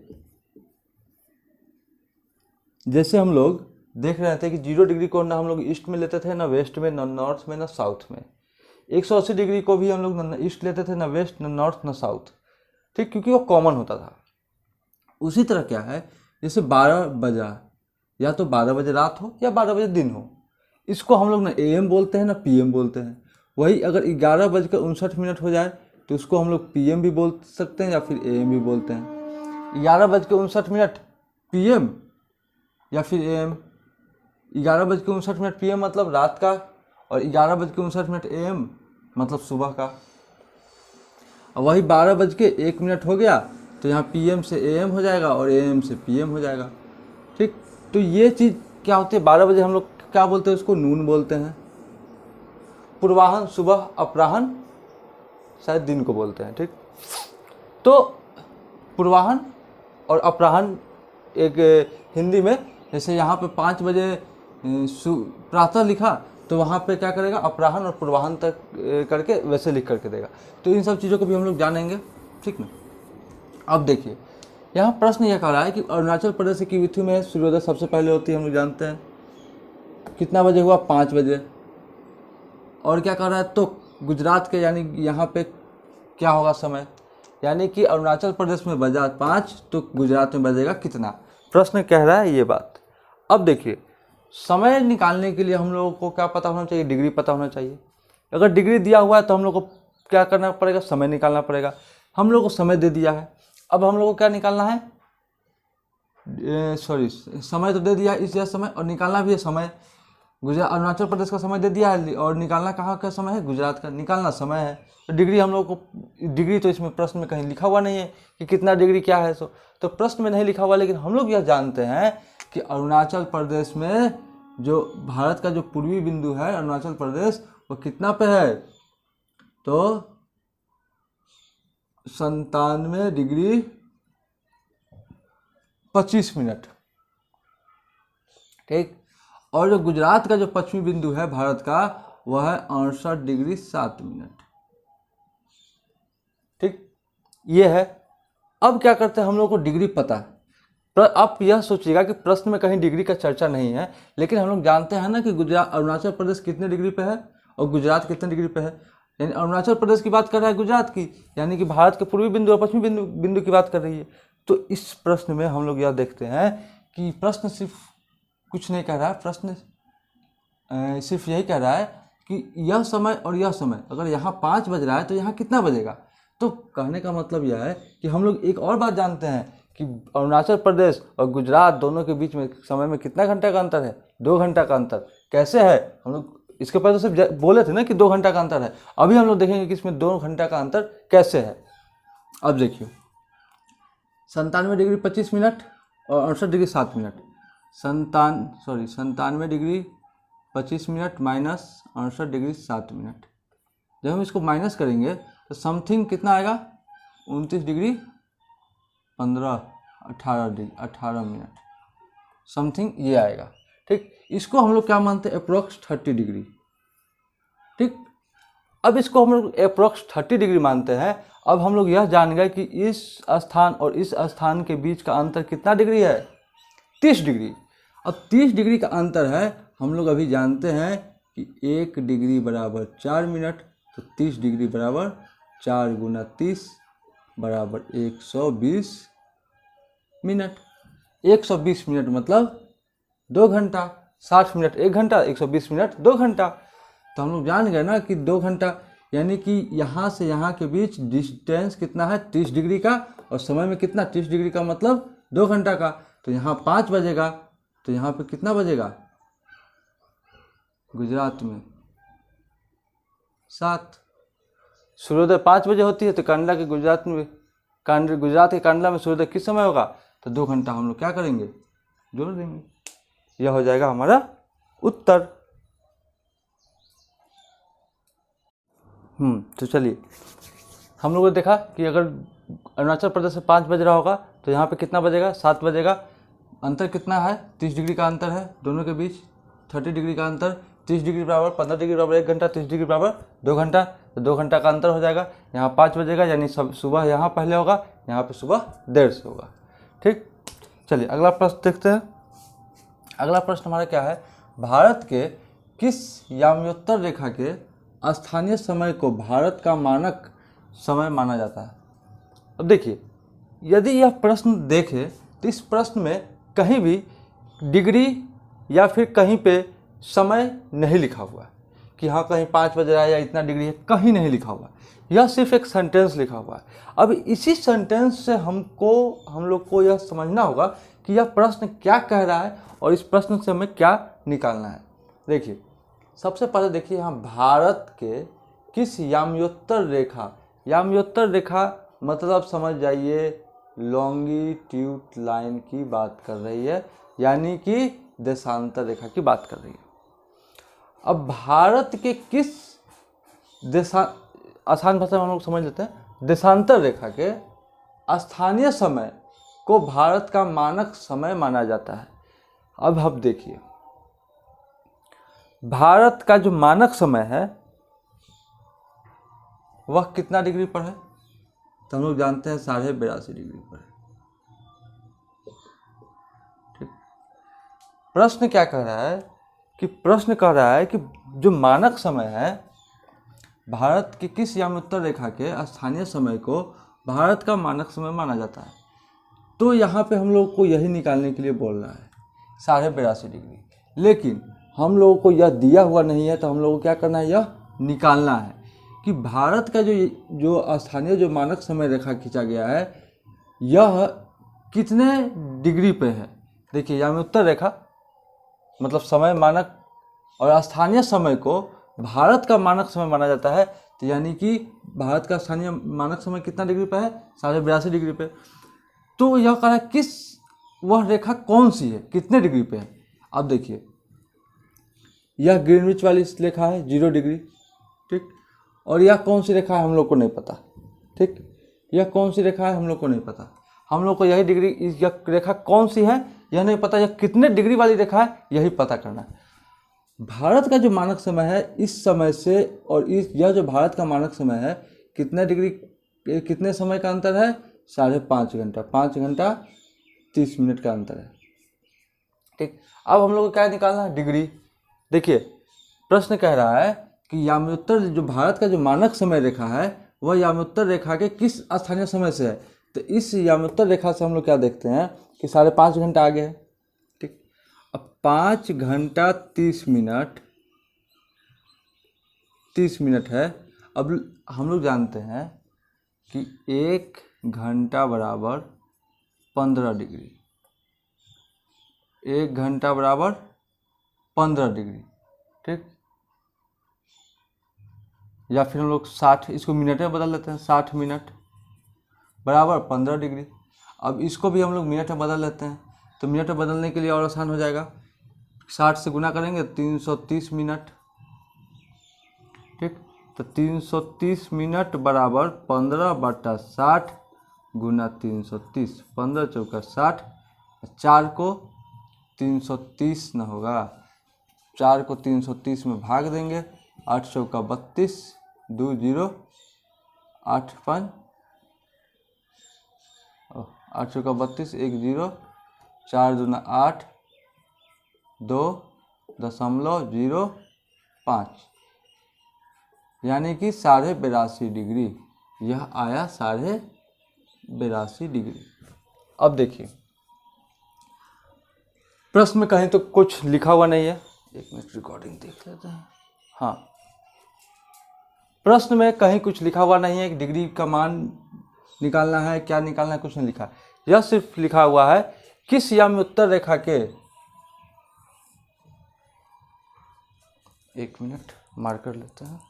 जैसे हम लोग देख रहे थे कि 0 डिग्री को ना हम लोग ईस्ट में लेते थे, ना वेस्ट में, ना नॉर्थ में, ना साउथ में। 180 डिग्री को भी हम लोग ना ईस्ट लेते थे, ना वेस्ट, ना नॉर्थ, ना साउथ, ठीक, क्योंकि वो कॉमन होता था। उसी तरह क्या है, जैसे 12 बजा, या तो 12 बजे रात हो या 12 बजे दिन हो, इसको हम लोग ना AM बोलते हैं ना PM बोलते हैं। वही अगर 11:59 हो जाए तो उसको हम लोग PM भी बोल सकते हैं या फिर AM भी बोलते हैं। 11:59 PM या फिर AM। 11:59 PM मतलब रात का, और 11:59 AM मतलब सुबह का। और वही 12:01 हो गया तो यहाँ PM से AM हो जाएगा और AM से PM हो जाएगा, ठीक। तो ये चीज़ क्या होती है, 12 बजे हम लोग क्या बोलते हैं, उसको नून बोलते हैं। पूर्वाहन सुबह, अपराहन शायद दिन को बोलते हैं, ठीक। तो पूर्वाहन और अपराहन एक हिंदी में, जैसे यहाँ पे 5 बजे प्रातः लिखा तो वहाँ पे क्या करेगा, अपराहन और पूर्वाहन तक करके वैसे लिख करके देगा। तो इन सब चीज़ों को भी हम लोग जानेंगे, ठीक ना। अब देखिए यहाँ प्रश्न यह कह रहा है कि अरुणाचल प्रदेश के किबिथु में सूर्योदय सबसे पहले होती है, हम लोग जानते हैं। कितना बजे हुआ, 5 बजे। और क्या कह रहा है, तो गुजरात के, यानी यहाँ पे क्या होगा समय, यानी कि अरुणाचल प्रदेश में बजा 5 तो गुजरात में बजेगा कितना। प्रश्न कह रहा है ये बात। अब देखिए समय निकालने के लिए हम लोगों को क्या पता होना चाहिए, डिग्री पता होना चाहिए। अगर डिग्री दिया हुआ है तो हम लोग को क्या करना पड़ेगा, समय निकालना पड़ेगा। हम लोग को समय दे दिया है, अब हम लोग को क्या निकालना है, समय तो दे दिया है, इस समय, और निकालना भी है समय। गुजरात, अरुणाचल प्रदेश का समय दे दिया है, और निकालना कहाँ का समय है, गुजरात का निकालना समय है। तो डिग्री हम लोग को, डिग्री तो इसमें प्रश्न में कहीं लिखा हुआ नहीं है कि कितना डिग्री क्या है, तो प्रश्न में नहीं लिखा हुआ, लेकिन हम लोग यह जानते हैं कि अरुणाचल प्रदेश में जो भारत का जो पूर्वी बिंदु है अरुणाचल प्रदेश, वो कितना पे है, तो 97 डिग्री 25 मिनट, ठीक। और जो गुजरात का जो पश्चिमी बिंदु है भारत का, वह है 68 डिग्री 7 मिनट, ठीक। ये है। अब क्या करते हैं, हम लोग को डिग्री पता है। आप यह सोचिएगा कि प्रश्न में कहीं डिग्री का चर्चा नहीं है, लेकिन हम लोग जानते हैं ना कि गुजरात, अरुणाचल प्रदेश कितने डिग्री पे है और गुजरात कितने डिग्री पे है। यानी अरुणाचल प्रदेश की बात कर रहा है गुजरात की, यानी कि भारत के पूर्वी बिंदु और पश्चिमी बिंदु की बात कर रही है। तो इस प्रश्न में हम लोग यह देखते हैं कि प्रश्न सिर्फ कुछ नहीं कह रहा है, प्रश्न सिर्फ यही कह रहा है कि यह समय और यह समय, अगर यहाँ 5 बज रहा है तो यहाँ कितना बजेगा। तो कहने का मतलब यह है कि हम लोग एक और बात जानते हैं कि अरुणाचल प्रदेश और गुजरात दोनों के बीच में समय में कितना घंटा का अंतर है, 2 घंटा का अंतर। कैसे है, हम लोग इसके पहले तो सिर्फ बोले थे ना कि 2 घंटा का अंतर है। अभी हम लोग देखेंगे कि इसमें 2 घंटा का अंतर कैसे है। अब देखिए 97 डिग्री 25 मिनट और 68 degree 7 minute, 97 degree 25 minute minus 68 degree 7 minute. जब हम इसको माइनस करेंगे तो समथिंग कितना आएगा, 29 डिग्री 18 मिनट समथिंग ये आएगा, ठीक। इसको हम लोग क्या मानते हैं, अप्रोक्स 30 डिग्री, ठीक। अब इसको हम लोग अप्रोक्स 30 डिग्री मानते हैं। अब हम लोग यह जान गए कि इस स्थान और इस स्थान के बीच का अंतर कितना डिग्री है, 30 डिग्री। अब 30 डिग्री का अंतर है, हम लोग अभी जानते हैं कि 1 डिग्री बराबर 4 मिनट, तो 30 डिग्री बराबर 4 गुना 30 बराबर 120 मिनट। 120 मिनट मतलब 2 घंटा, 60 मिनट 1 घंटा, 120 मिनट 2 घंटा। तो हम लोग जान गए ना कि 2 घंटा, यानी कि यहाँ से यहाँ के बीच डिस्टेंस कितना है, 30 डिग्री का, और समय में कितना, 30 डिग्री का मतलब 2 घंटा का। तो यहाँ 5 बजेगा, तो यहाँ पे कितना बजेगा, गुजरात में 7। सूर्योदय 5 बजे होती है, तो कांडला के गुजरात में, गुजरात के कांडला में सूर्योदय किस समय होगा, तो 2 घंटा हम लोग क्या करेंगे, जोड़ देंगे। यह हो जाएगा हमारा उत्तर। तो चलिए, हम लोगों ने देखा कि अगर अरुणाचल प्रदेश से 5 बज रहा होगा तो यहाँ पे कितना बजेगा, 7 बजेगा। अंतर कितना है, 30 डिग्री का अंतर है दोनों के बीच, 30 डिग्री का अंतर। 30 डिग्री बराबर 15 डिग्री बराबर 1 घंटा, 30 डिग्री बराबर 2 घंटा, तो 2 घंटा का अंतर हो जाएगा। यहाँ 5 बजेगा, यानी सुबह यहाँ पहले होगा, यहाँ पे सुबह देर से होगा। ठीक, चलिए अगला प्रश्न देखते हैं। अगला प्रश्न हमारा क्या है, भारत के किस याम्योत्तर रेखा के स्थानीय समय को भारत का मानक समय माना जाता है। अब देखिए, यदि यह प्रश्न देखें तो इस प्रश्न में कहीं भी डिग्री या फिर कहीं पे समय नहीं लिखा हुआ है कि हाँ कहीं 5 बज रहा है या इतना डिग्री है, कहीं नहीं लिखा हुआ। यह सिर्फ एक सेंटेंस लिखा हुआ है। अब इसी सेंटेंस से हम लोग को यह समझना होगा कि यह प्रश्न क्या कह रहा है और इस प्रश्न से हमें क्या निकालना है। देखिए, सबसे पहले देखिए यहाँ भारत के किस याम्योत्तर रेखा, याम्योत्तर रेखा मतलब समझ जाइए लॉन्गिट्यूड लाइन की बात कर रही है, यानी कि देशांतर रेखा की बात कर रही है। अब भारत के किस आसान भाषा में हम लोग समझ लेते हैं, देशांतर रेखा के स्थानीय समय को भारत का मानक समय माना जाता है। अब हम देखिए, भारत का जो मानक समय है वह कितना डिग्री पर है, तो हम लोग जानते हैं 82.5 डिग्री पर है। ठीक, प्रश्न क्या कह रहा है कि प्रश्न कह रहा है कि जो मानक समय है भारत के किस याम्योत्तर रेखा के स्थानीय समय को भारत का मानक समय माना जाता है। तो यहाँ पे हम लोग को यही निकालने के लिए बोल रहा है 82.5 डिग्री, लेकिन हम लोगों को यह दिया हुआ नहीं है, तो हम लोगों को क्या करना है, यह निकालना है कि भारत का जो स्थानीय जो मानक समय रेखा खींचा गया है यह कितने डिग्री पे है। देखिए, याम्योत्तर रेखा मतलब समय मानक, और स्थानीय समय को भारत का मानक समय माना जाता है, तो यानी कि भारत का स्थानीय मानक समय कितना डिग्री पे है, 82.5 डिग्री पे। तो यह कह रहा है किस, वह रेखा कौन सी है, कितने डिग्री पे है। अब देखिए, यह ग्रीनविच वाली रेखा है 0 डिग्री, ठीक, और यह कौन सी रेखा है हम लोग को नहीं पता। ठीक, यह कौन सी रेखा है हम लोग को नहीं पता, हम लोग को यही डिग्री, यह रेखा कौन सी है यह नहीं पता, यह कितने डिग्री वाली रेखा है यही पता करना है। भारत का जो मानक समय है इस समय से और यह जो भारत का मानक समय है कितने डिग्री, कितने समय का अंतर है, 5.5 घंटा, 5 घंटा 30 मिनट का अंतर है। ठीक, अब हम लोग को क्या निकालना है, डिग्री। देखिए, प्रश्न कह रहा है कि याम्योत्तर जो भारत का जो मानक समय रेखा है वह याम्योत्तर रेखा के किस स्थानीय समय से है। तो इस याम्योत्तर रेखा से हम लोग क्या देखते हैं कि 5.5 घंटा आगे है। ठीक, अब 5 घंटा 30 मिनट है। अब हम लोग जानते हैं कि 1 घंटा बराबर 15 डिग्री, 1 घंटा बराबर 15 डिग्री। ठीक, या फिर हम लोग 60, इसको मिनट में बदल लेते हैं, 60 मिनट बराबर 15 डिग्री। अब इसको भी हम लोग मिनट में बदल लेते हैं, तो मिनट में बदलने के लिए और आसान हो जाएगा, 60 से गुना करेंगे 330 मिनट। ठीक, तो 330 मिनट बराबर 15/60 गुना 330, 15 चौका 60, 4 को 330 न होगा, 4 को 330 में भाग देंगे, 8 चौका 32, 2 0 8 5 8 चौका 32 1 0 4 दूना 8 2.05 यानी कि 82.5 डिग्री। यह आया 82.5 डिग्री। अब देखिए प्रश्न में कहीं तो कुछ लिखा हुआ नहीं है, एक मिनट रिकॉर्डिंग देख लेते हैं। हाँ, प्रश्न में कहीं कुछ लिखा हुआ नहीं है कि डिग्री का मान निकालना है, क्या निकालना है, कुछ नहीं लिखा। यह सिर्फ लिखा हुआ है किस यामी उत्तर रेखा के, एक मिनट मार्कर लेते हैं।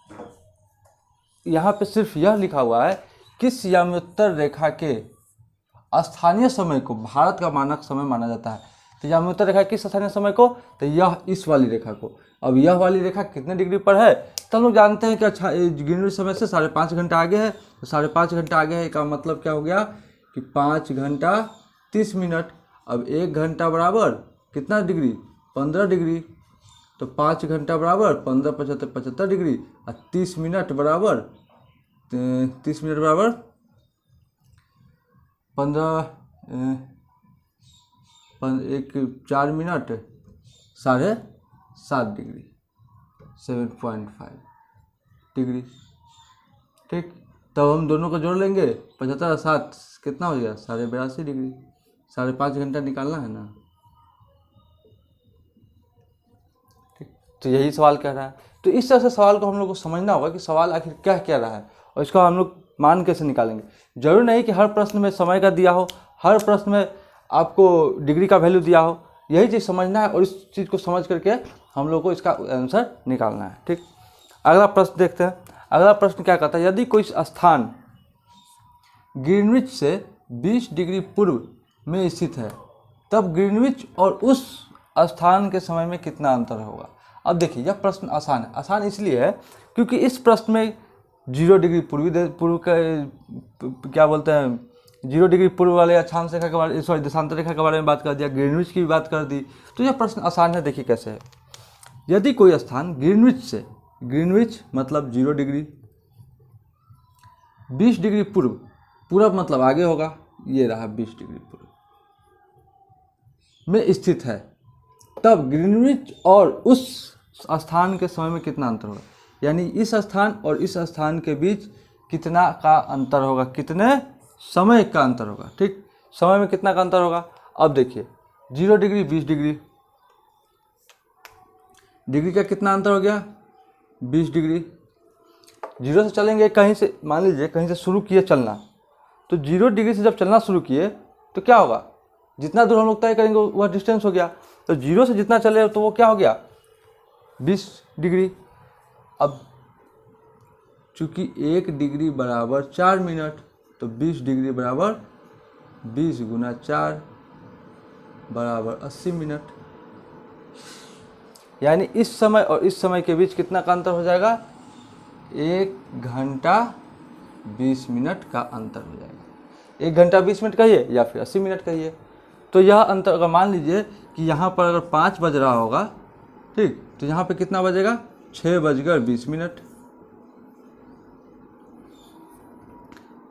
यहाँ पे सिर्फ यह लिखा हुआ है किस यामी उत्तर रेखा के स्थानीय समय को भारत का मानक समय माना जाता है। तो यामी उत्तर रेखा किस स्थानीय समय को, तो यह इस वाली रेखा को। अब यह वाली रेखा कितने डिग्री पर है, तो हम लोग जानते हैं कि अच्छा ग्रीनविच समय से 5.5 घंटा आगे है। तो 5.5 घंटा आगे है का मतलब क्या हो गया कि 5 घंटा 30 मिनट। अब 1 घंटा बराबर कितना डिग्री, 15 डिग्री। तो 5 घंटा बराबर 15 75 75 डिग्री और 30 मिनट बराबर 4 मिनट 7.5 डिग्री 7.5 डिग्री। ठीक, तब हम दोनों को जोड़ लेंगे, 75 और 7 कितना हो गया 82.5 डिग्री। 5.5 घंटा निकालना है ना। ठीक, तो यही सवाल कह रहा है। तो इस तरह से सवाल को हम लोग को समझना होगा कि सवाल आखिर क्या कह रहा है और इसको हम लोग मान कैसे निकालेंगे। जरूर नहीं कि हर प्रश्न में समय का दिया हो, हर प्रश्न में आपको डिग्री का वैल्यू दिया हो। यही चीज़ समझना है और इस चीज़ को समझ करके हम लोग को इसका आंसर निकालना है। ठीक, अगला प्रश्न देखते हैं। अगला प्रश्न क्या कहता है, यदि कोई स्थान ग्रीनविच से 20 डिग्री पूर्व में स्थित है तब ग्रीनविच और उस स्थान के समय में कितना अंतर होगा। अब देखिए यह प्रश्न आसान है। आसान इसलिए है क्योंकि इस प्रश्न में 0 डिग्री पूर्व का क्या बोलते हैं 0 डिग्री पूर्व वाले अक्षांश रेखा के बारे, सॉरी देशांतर रेखा के बारे में बात कर दिया, ग्रीनविच की भी बात कर दी। तो यह प्रश्न आसान है। देखिए कैसे है, यदि कोई स्थान ग्रीनविच से, ग्रीनविच मतलब 0 डिग्री 20 डिग्री पूर्व मतलब आगे होगा, ये रहा 20 डिग्री पूर्व में स्थित है तब ग्रीनविच और उस स्थान के समय में कितना अंतर होगा। यानी इस स्थान और इस स्थान के बीच कितना का अंतर होगा, कितने समय का अंतर होगा। ठीक, समय में कितना का अंतर होगा। अब देखिए 0 डिग्री 20 डिग्री का कितना अंतर हो गया 20 डिग्री। 0 से चलेंगे कहीं से, मान लीजिए कहीं से शुरू किए चलना, तो 0 डिग्री से जब चलना शुरू किए तो क्या होगा, जितना दूर हम लोग तय करेंगे वह डिस्टेंस हो गया। तो 0 से जितना चले तो वो क्या हो गया 20 डिग्री। अब चूंकि 1 डिग्री बराबर 4 मिनट, तो 20 डिग्री बराबर 20 गुना 4 बराबर 80 मिनट। यानी इस समय और इस समय के बीच कितना का अंतर हो जाएगा, 1 घंटा 20 मिनट का अंतर हो जाएगा। 1 घंटा 20 मिनट कहिए या फिर 80 मिनट कहिए। तो यह अंतर अगर मान लीजिए कि यहाँ पर अगर 5 बज रहा होगा, ठीक, तो यहाँ पे कितना बजेगा 6:20।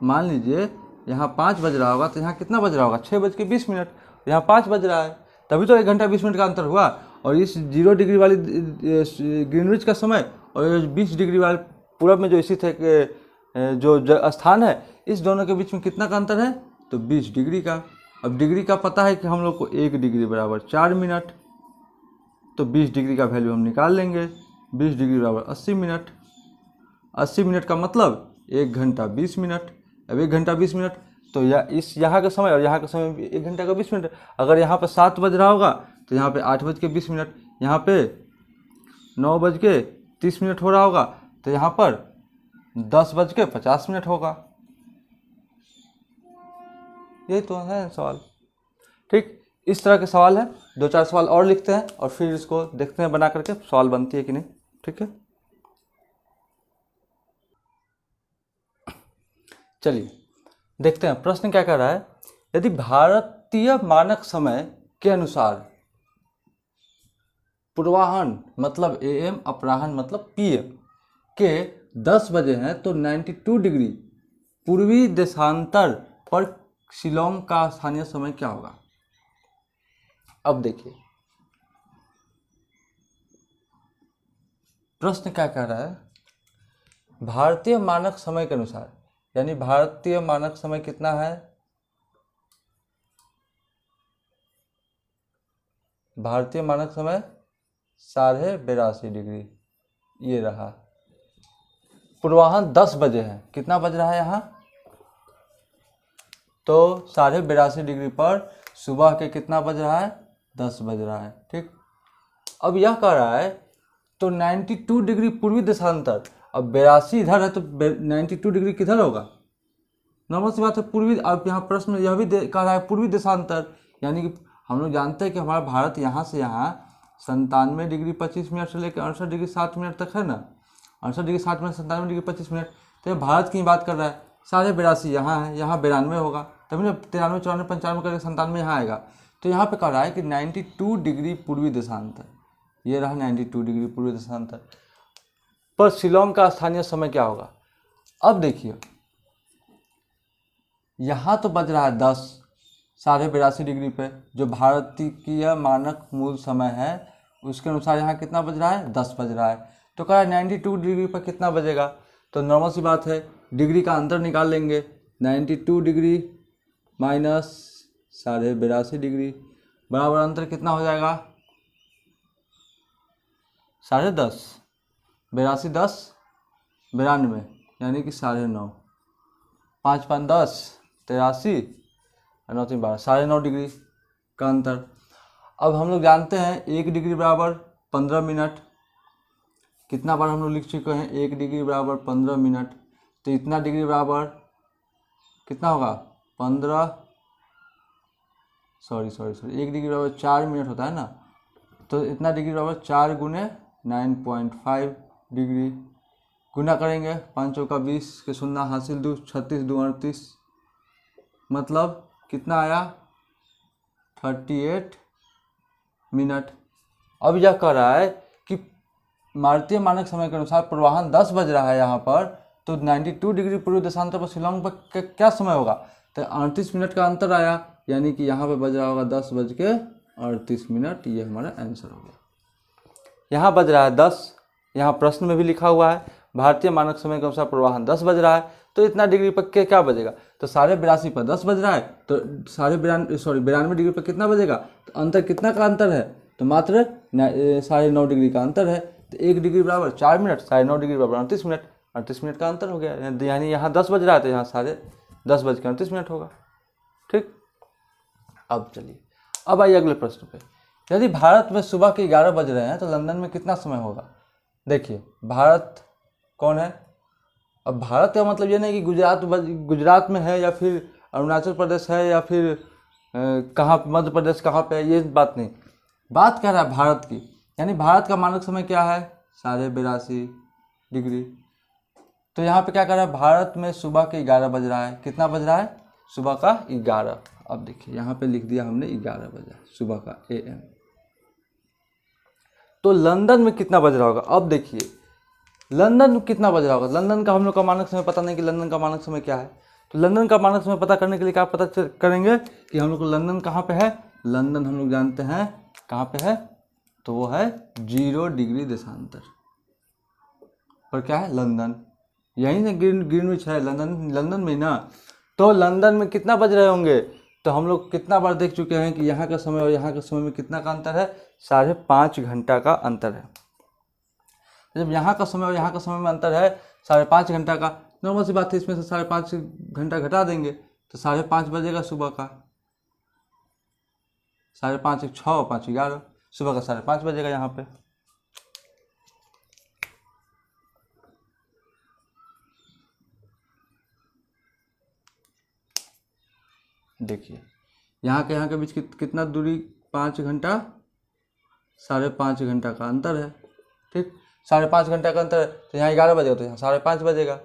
मान लीजिए यहाँ 5 बज रहा होगा तो यहाँ कितना बज रहा होगा 6:20। यहाँ 5 बज रहा है, तभी तो 1 घंटा 20 मिनट का अंतर हुआ। और इस 0 डिग्री वाली ग्रीनविच का समय और 20 डिग्री वाले पूरब में जो स्थित है जो स्थान है, इस दोनों के बीच में कितना का अंतर है, तो 20 डिग्री का। अब डिग्री का पता है कि हम लोग को 1 डिग्री बराबर 4 मिनट, तो 20 डिग्री का वैल्यू हम निकाल लेंगे। 20 डिग्री बराबर 80 मिनट। 80 मिनट का मतलब 1 घंटा 20 मिनट। अब 1 घंटा 20 मिनट तो यहाँ का समय और यहाँ का समय 1 घंटा का 20 मिनट। अगर यहाँ पर 7 बज रहा होगा तो यहाँ पे 8:20, यहाँ पे 9:30 हो रहा होगा तो यहाँ पर 10:50 होगा। यही तो है सवाल। ठीक, इस तरह के सवाल है। 2-4 सवाल और लिखते हैं और फिर इसको देखते हैं बना करके सवाल बनती है कि नहीं। ठीक है, चलिए देखते हैं प्रश्न क्या कह रहा है। यदि भारतीय मानक समय के अनुसार पूर्वाह्न मतलब AM, अपराह्न मतलब PM के 10 बजे हैं तो 92 डिग्री पूर्वी देशांतर पर शिलोंग का स्थानीय समय क्या होगा। अब देखिए प्रश्न क्या कह रहा है, भारतीय मानक समय के अनुसार, यानी भारतीय मानक समय कितना है, भारतीय मानक समय 82.5 डिग्री, ये रहा। पूर्वाह्न 10 बजे है, कितना बज रहा है यहाँ, तो 82.5 डिग्री पर सुबह के कितना बज रहा है, 10 बज रहा है। ठीक, अब यह कह रहा है तो 92 डिग्री पूर्वी देशांतर, अब 82 इधर है तो 92 डिग्री किधर होगा, नॉर्मल सी बात है पूर्वी। अब यहाँ प्रश्न में यह भी कह रहा है पूर्वी देशांतर, यानी कि हम लोग जानते हैं कि हमारा भारत यहाँ से यहाँ 97 डिग्री 25 मिनट से लेकर 68 डिग्री 7 मिनट तक है ना, 68 डिग्री 7 मिनट 97 डिग्री 25 मिनट, तो ये भारत की बात कर रहा है। 82.5 यहाँ है, यहाँ 92 होगा, तभी ना 93 94 95 करके 97 यहाँ आएगा। तो यहाँ पे कह रहा है कि 92 डिग्री पूर्वी देशांतर, ये रहा 92 डिग्री पूर्वी देशांतर पर शिलोंग का स्थानीय समय क्या होगा। अब देखिए यहाँ तो बज रहा है 10, 82.5 डिग्री पे जो भारतीय मानक मूल समय है उसके अनुसार यहाँ कितना बज रहा है, 10 बज रहा है। तो कह रहा है 92 डिग्री पर कितना बजेगा, तो नॉर्मल सी बात है डिग्री का अंतर निकाल लेंगे, 92 डिग्री माइनस 82.5 डिग्री बराबर अंतर कितना हो जाएगा, 10.5, 82 10 92 यानी कि 9.5, 5 5 10 83 और 9 3 12, 9.5 डिग्री का अंतर। अब हम लोग जानते हैं 1 डिग्री बराबर 15 मिनट, कितना बार हम लोग लिख चुके हैं, 1 डिग्री बराबर 15 मिनट, तो इतना डिग्री बराबर कितना होगा 15, सॉरी 1 डिग्री बराबर 4 मिनट होता है ना, तो इतना डिग्री बराबर 4 गुने 9.5 डिग्री, गुना करेंगे 5 चौका 20 के 0 हासिल 2 36 2 38, मतलब कितना आया 38 मिनट। अब यह कह रहा है कि भारतीय मानक समय के अनुसार पूर्वाह्न 10 बज रहा है यहाँ पर, तो 92 डिग्री पूर्वी देशांतर पर शिलोंग पर क्या समय होगा, तो 38 मिनट का अंतर आया, यानी कि यहाँ पर बज रहा होगा 10:38। ये हमारा आंसर हो गया। यहाँ बज रहा है 10, यहाँ प्रश्न में भी लिखा हुआ है भारतीय मानक समय के अनुसार पूर्वाह्न 10 बज रहा है, तो इतना डिग्री पर क्या बजेगा, तो 82.5 पर 10 बज रहा है, तो 92 डिग्री पर कितना बजेगा, तो अंतर कितना का अंतर है, तो मात्र 9.5 डिग्री का अंतर है, तो 1 डिग्री बराबर 4 मिनट, 9.5 डिग्री बराबर 38 मिनट, 38 मिनट का अंतर हो गया, यानी यहाँ 10 बज रहा है तो यहाँ 10:38 होगा। ठीक, अब चलिए अब आइए अगले प्रश्न पे, यदि भारत में सुबह के 11 बज रहे हैं तो लंदन में कितना समय होगा। देखिए भारत कौन है, अब भारत का मतलब ये नहीं कि गुजरात में है या फिर अरुणाचल प्रदेश है या फिर कहाँ मध्य प्रदेश कहाँ पे है, ये बात नहीं, बात कर रहा है भारत की, यानी भारत का मानक समय क्या है 82.5 डिग्री। तो यहाँ पे क्या कर रहा है, भारत में सुबह के 11 बज रहा है, कितना बज रहा है, सुबह का 11। अब देखिए यहाँ पे लिख दिया हमने 11 बजा सुबह का AM, तो लंदन में कितना बज रहा होगा। अब देखिए लंदन में कितना बज रहा होगा, लंदन का हम लोग का मानक समय पता नहीं कि लंदन का मानक समय क्या है, तो लंदन का मानक समय पता करने के लिए क्या पता करेंगे कि हम लोग को लंदन कहाँ पे है, लंदन हम लोग जानते हैं कहाँ पे है, तो वो है 0 डिग्री देशांतर पर क्या है लंदन, यहीं से ग्रीनविच है लंदन में ना। तो लंदन में कितना बज रहे होंगे, तो हम लोग कितना बार देख चुके हैं कि यहाँ का समय और यहाँ के समय में कितना का अंतर है, 5.5 घंटा का अंतर है। जब यहाँ का समय और यहाँ का समय में अंतर है 5.5 घंटा का, नॉर्मल सी बात है इसमें से 5.5 घंटा घटा देंगे तो 5.5 बजेगा सुबह का, 5.5 1 6 5 11, सुबह का 5.5 बजेगा यहाँ पे। देखिए यहाँ के बीच कितना दूरी, 5 घंटा, 5.5 घंटा का अंतर है। ठीक, 5.5 घंटा का अंतर है, तो यहाँ 11 बजेगा तो यहाँ 5.5 बजेगा,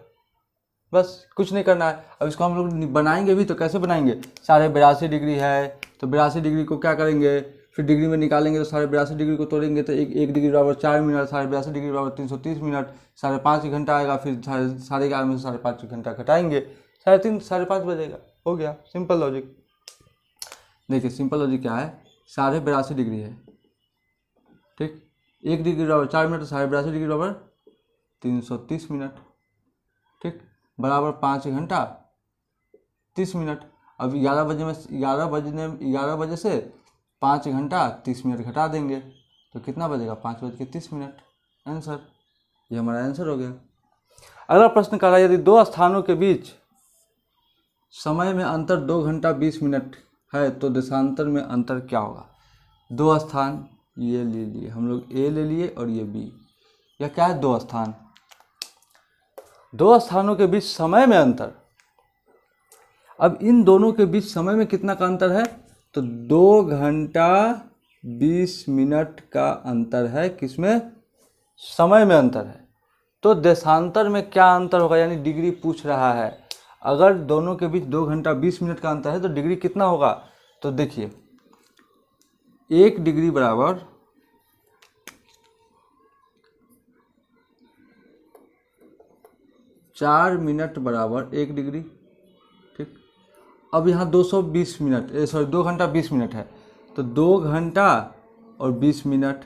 बस कुछ नहीं करना है। अब इसको हम लोग बनाएंगे भी तो कैसे बनाएंगे, 82.5 डिग्री है तो 82 डिग्री को क्या करेंगे फिर डिग्री में निकालेंगे तो 82.5 डिग्री को तोड़ेंगे तो एक डिग्री बराबर 4 मिनट, 82.5 डिग्री बराबर 330 मिनट, 5.5 घंटा आएगा। फिर 11:30 में से 5.5 घंटा घटाएंगे, 3:30 5:30 बजेगा। हो गया सिंपल लॉजिक। देखिए सिंपल लॉजिक क्या है, 82.5 डिग्री है, ठीक, 1 डिग्री बराबर 4 मिनट, 82.5 डिग्री बराबर 330 मिनट, ठीक, बराबर 5 घंटा 30 मिनट। अब 11 बजे से 5 घंटा 30 मिनट घटा देंगे तो कितना बजेगा, 5:30। आंसर, ये हमारा आंसर हो गया। अगला प्रश्न कह रहा है, यदि दो स्थानों के बीच समय में अंतर 2 घंटा 20 मिनट है तो देशांतर में अंतर क्या होगा। दो स्थान ये ले लिए हम लोग, ए ले लिए और ये बी, या क्या है, दो स्थान, दो स्थानों के बीच समय में अंतर। अब इन दोनों के बीच समय में कितना का अंतर है, तो 2 घंटा 20 मिनट का अंतर है, किसमें, समय में अंतर है। तो देशांतर में क्या अंतर होगा, यानी डिग्री पूछ रहा है। अगर दोनों के बीच 2 घंटा 20 मिनट का अंतर है तो डिग्री कितना होगा, तो देखिए 1 डिग्री बराबर 4 मिनट बराबर 1 डिग्री, ठीक। अब यहाँ 220 मिनट, 2 घंटा 20 मिनट है, तो 2 घंटा और 20 मिनट,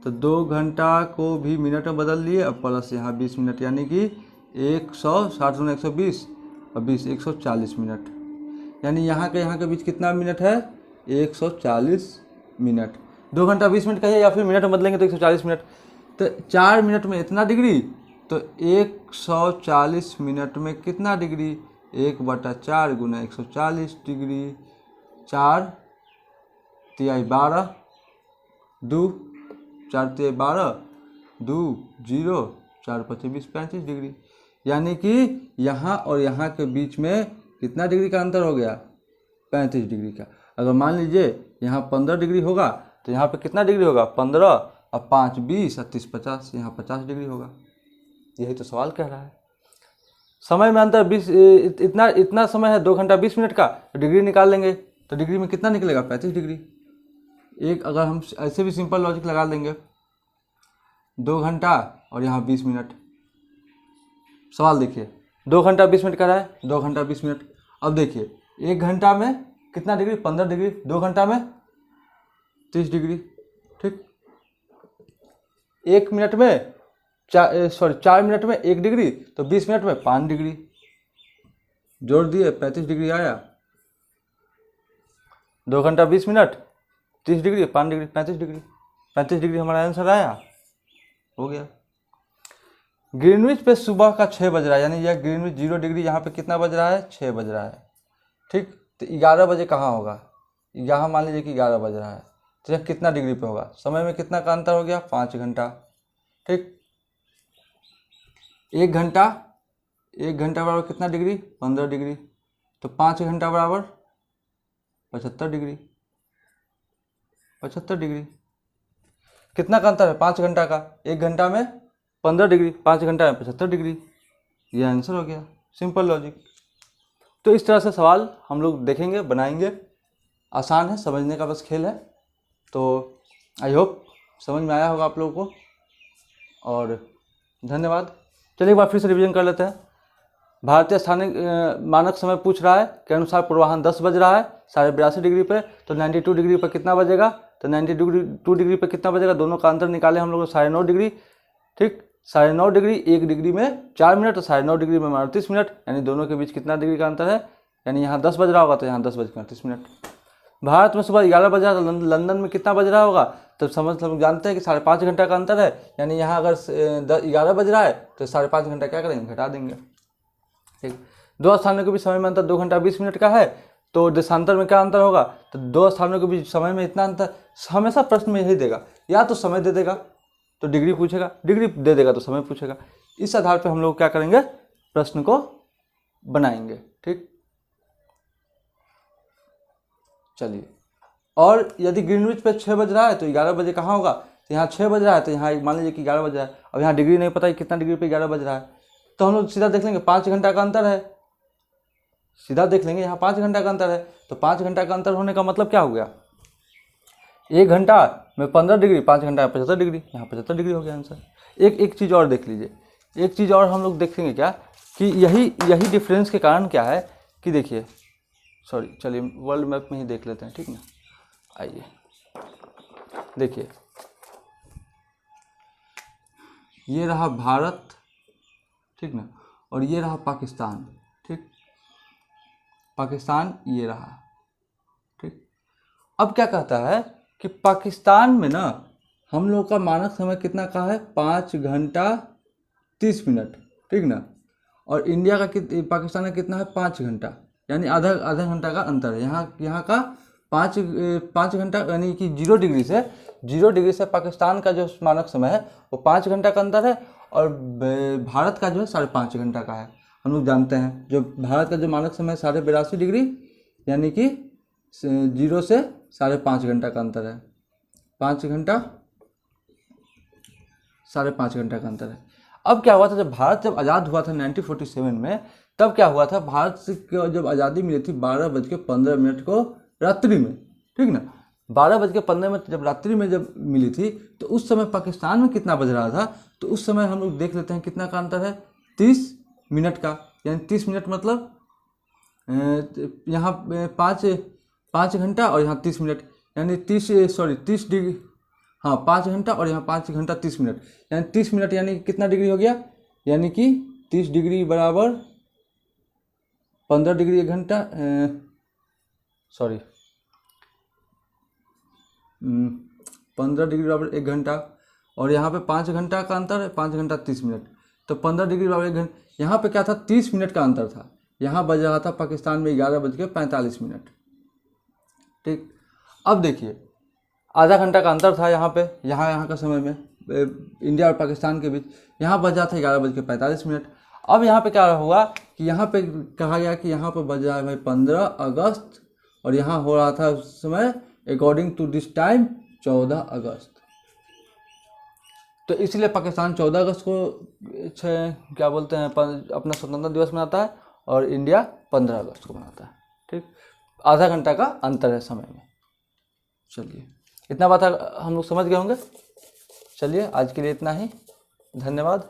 तो 2 घंटा को भी मिनट में बदल लिए, अब प्लस यहाँ 20 मिनट, यानी कि 160 गुना 120 और 20 140 मिनट, यानी यहाँ के बीच कितना मिनट है, 140 मिनट। 2 घंटा 20 मिनट कहिए या फिर मिनट में बदलेंगे तो 140 मिनट, तो 4 मिनट में इतना डिग्री, तो 140 मिनट में कितना डिग्री, 1/4 गुना 140 डिग्री, 4 तिहाई 12, 2 4 तिहाई 12, 2 0, 4 5 20 35 डिग्री, यानी कि यहाँ और यहाँ के बीच में कितना डिग्री का अंतर हो गया, 35 डिग्री का। अगर मान लीजिए यहाँ 15 डिग्री होगा तो यहाँ पे कितना डिग्री होगा, 15 और 5 20 और 30 50, यहाँ 50 डिग्री होगा। यही तो सवाल कह रहा है। समय में अंतर 20, इतना समय है 2 घंटा 20 मिनट का, तो डिग्री निकाल लेंगे तो डिग्री में कितना निकलेगा, 35 डिग्री। एक अगर हम ऐसे भी सिंपल लॉजिक लगा देंगे, 2 घंटा और यहाँ 20 मिनट, सवाल देखिए 2 घंटा 20 मिनट का रहा है, 2 घंटा 20 मिनट। अब देखिए 1 घंटा में कितना डिग्री, 15 डिग्री, 2 घंटा में 30 डिग्री, ठीक। 1 मिनट में 4 मिनट में 1 डिग्री, तो 20 मिनट में 5 डिग्री, जोड़ दिए 35 डिग्री आया। 2 घंटा 20 minute 30 degree, 5 degree 35 degree, 35 degree हमारा आंसर आया, हो गया। ग्रीनविच पे सुबह का 6 बज रहा है, यानी यह ग्रीनविच 0 डिग्री, यहाँ पे कितना बज रहा है, 6 बज रहा है, ठीक। तो 11 बजे कहाँ होगा, यहाँ मान लीजिए कि 11 बज रहा है, तो यह कितना डिग्री पे होगा, समय में कितना का अंतर हो गया, 5 घंटा, ठीक। 1 घंटा बराबर कितना डिग्री, 15 डिग्री, तो 5 घंटा बराबर 75 डिग्री, 75 डिग्री। कितना का अंतर है, 5 घंटा का, 1 घंटा में 15 डिग्री, 5 घंटा में 75 डिग्री, ये आंसर हो गया, सिंपल लॉजिक। तो इस तरह से सवाल हम लोग देखेंगे, बनाएंगे, आसान है, समझने का बस खेल है। तो आई होप समझ में आया होगा आप लोगों को, और धन्यवाद। चलिए एक बार फिर से रिवीजन कर लेते हैं। भारतीय स्थानिक मानक समय पूछ रहा है के अनुसार पूर्वाह्न 10 बज रहा है 82.5 डिग्री पे, तो 92 डिग्री पर कितना बजेगा, तो 92 डिग्री पे कितना बजेगा, दोनों का अंतर निकाले हम लोग 9.5 डिग्री, ठीक। 9.5 डिग्री, 1 डिग्री में 4 मिनट और 9.5 डिग्री में 38 मिनट, यानी दोनों के बीच कितना डिग्री का अंतर है, यानी यहाँ 10 बज रहा होगा तो यहाँ 10:38। भारत में सुबह 11 बज रहा है, तो लंदन में कितना बज रहा होगा, तो समझ हम जानते हैं कि 5.5 घंटा का अंतर है, यानी यहाँ अगर 11 बज रहा है तो 5.5 घंटा क्या करेंगे, घटा देंगे, ठीक। दो स्थानों के बीच समय में अंतर 2 घंटा 20 मिनट का है, तो देशांतर में क्या अंतर होगा, तो दो स्थानों के बीच समय में इतना अंतर, हमेशा प्रश्न में यही देगा, या तो समय दे देगा तो डिग्री पूछेगा, डिग्री दे देगा तो समय पूछेगा। इस आधार पर हम लोग क्या करेंगे, प्रश्न को बनाएंगे, ठीक। चलिए, और यदि ग्रीनविच पे 6 बज रहा है तो 11 बजे कहाँ होगा, तो यहाँ 6 बज रहा है, तो यहाँ मान लीजिए कि 11 बज रहा है। अब यहाँ डिग्री नहीं पता है कितना डिग्री पे 11 बज रहा है, तो हम लोग सीधा देख लेंगे 5 घंटा का अंतर है, सीधा देख लेंगे यहाँ 5 घंटा का अंतर है, तो 5 घंटा का अंतर होने का मतलब क्या हो गया, 1 घंटा में 15 डिग्री, 5 घंटा में 75 डिग्री, यहाँ 75 डिग्री हो गया आंसर। एक चीज़ और देख लीजिए, एक चीज़ और हम लोग देखेंगे क्या कि यही डिफरेंस के कारण क्या है कि देखिए, सॉरी चलिए वर्ल्ड मैप में ही देख लेते हैं, ठीक ना। आइए देखिए, ये रहा भारत, ठीक ना, और ये रहा पाकिस्तान, ठीक, पाकिस्तान ये रहा, ठीक। अब क्या कहता है कि पाकिस्तान में ना हम लोग का मानक समय कितना का है, 5 घंटा 30 मिनट, ठीक ना, और इंडिया का पाकिस्तान का कितना है, 5 घंटा, यानी आधा घंटा का अंतर है। यहाँ का 5 घंटा, यानी कि 0 डिग्री से पाकिस्तान का जो मानक समय है वो 5 घंटा का अंतर है, और भारत का जो है 5.5 घंटा का है। हम लोग जानते हैं जो भारत का जो मानक समय है 82.5 डिग्री, यानी कि 0 से 5.5 घंटा का अंतर है, 5 घंटा 5.5 घंटा का अंतर है। अब क्या हुआ था, जब भारत आज़ाद हुआ था 1947 में, तब क्या हुआ था, भारत को जब आज़ादी मिली थी 12:15 को रात्रि में, ठीक ना, 12:15 जब रात्रि में जब मिली थी, तो उस समय पाकिस्तान में कितना बज रहा था, तो उस समय हम लोग देख लेते हैं कितना का अंतर है, 30 मिनट का, यानी 30 मिनट मतलब यहाँ 5 घंटा और यहाँ 30 मिनट, यानी 30 डिग्री, हाँ 5 घंटा और यहाँ 5 घंटा 30 मिनट, यानी 30 मिनट यानी कितना डिग्री हो गया, यानी कि 30 डिग्री बराबर 15 डिग्री 1 घंटा, 15 डिग्री बराबर 1 घंटा, और यहाँ पे 5 घंटा का अंतर है, 5 घंटा 30 मिनट, तो 15 डिग्री बराबर 1 घंटा। यहाँ पे क्या था, 30 मिनट का अंतर था, यहाँ बज रहा था पाकिस्तान में 11:45 मिनट, ठीक। अब देखिए आधा घंटा का अंतर था यहाँ पे, यहाँ का समय में इंडिया और पाकिस्तान के बीच, यहाँ बज रहा था 11:45 मिनट। अब यहाँ पे क्या हुआ कि यहाँ पे कहा गया कि यहाँ पे बज रहा है भाई 15 अगस्त, और यहाँ हो रहा था उस समय अकॉर्डिंग टू दिस टाइम 14 अगस्त। तो इसलिए पाकिस्तान 14 अगस्त को क्या बोलते हैं अपना स्वतंत्रता दिवस मनाता है, और इंडिया 15 अगस्त को मनाता है, ठीक। आधा घंटा का अंतर है समय में। चलिए इतना बात हम लोग समझ गए होंगे। चलिए आज के लिए इतना ही, धन्यवाद।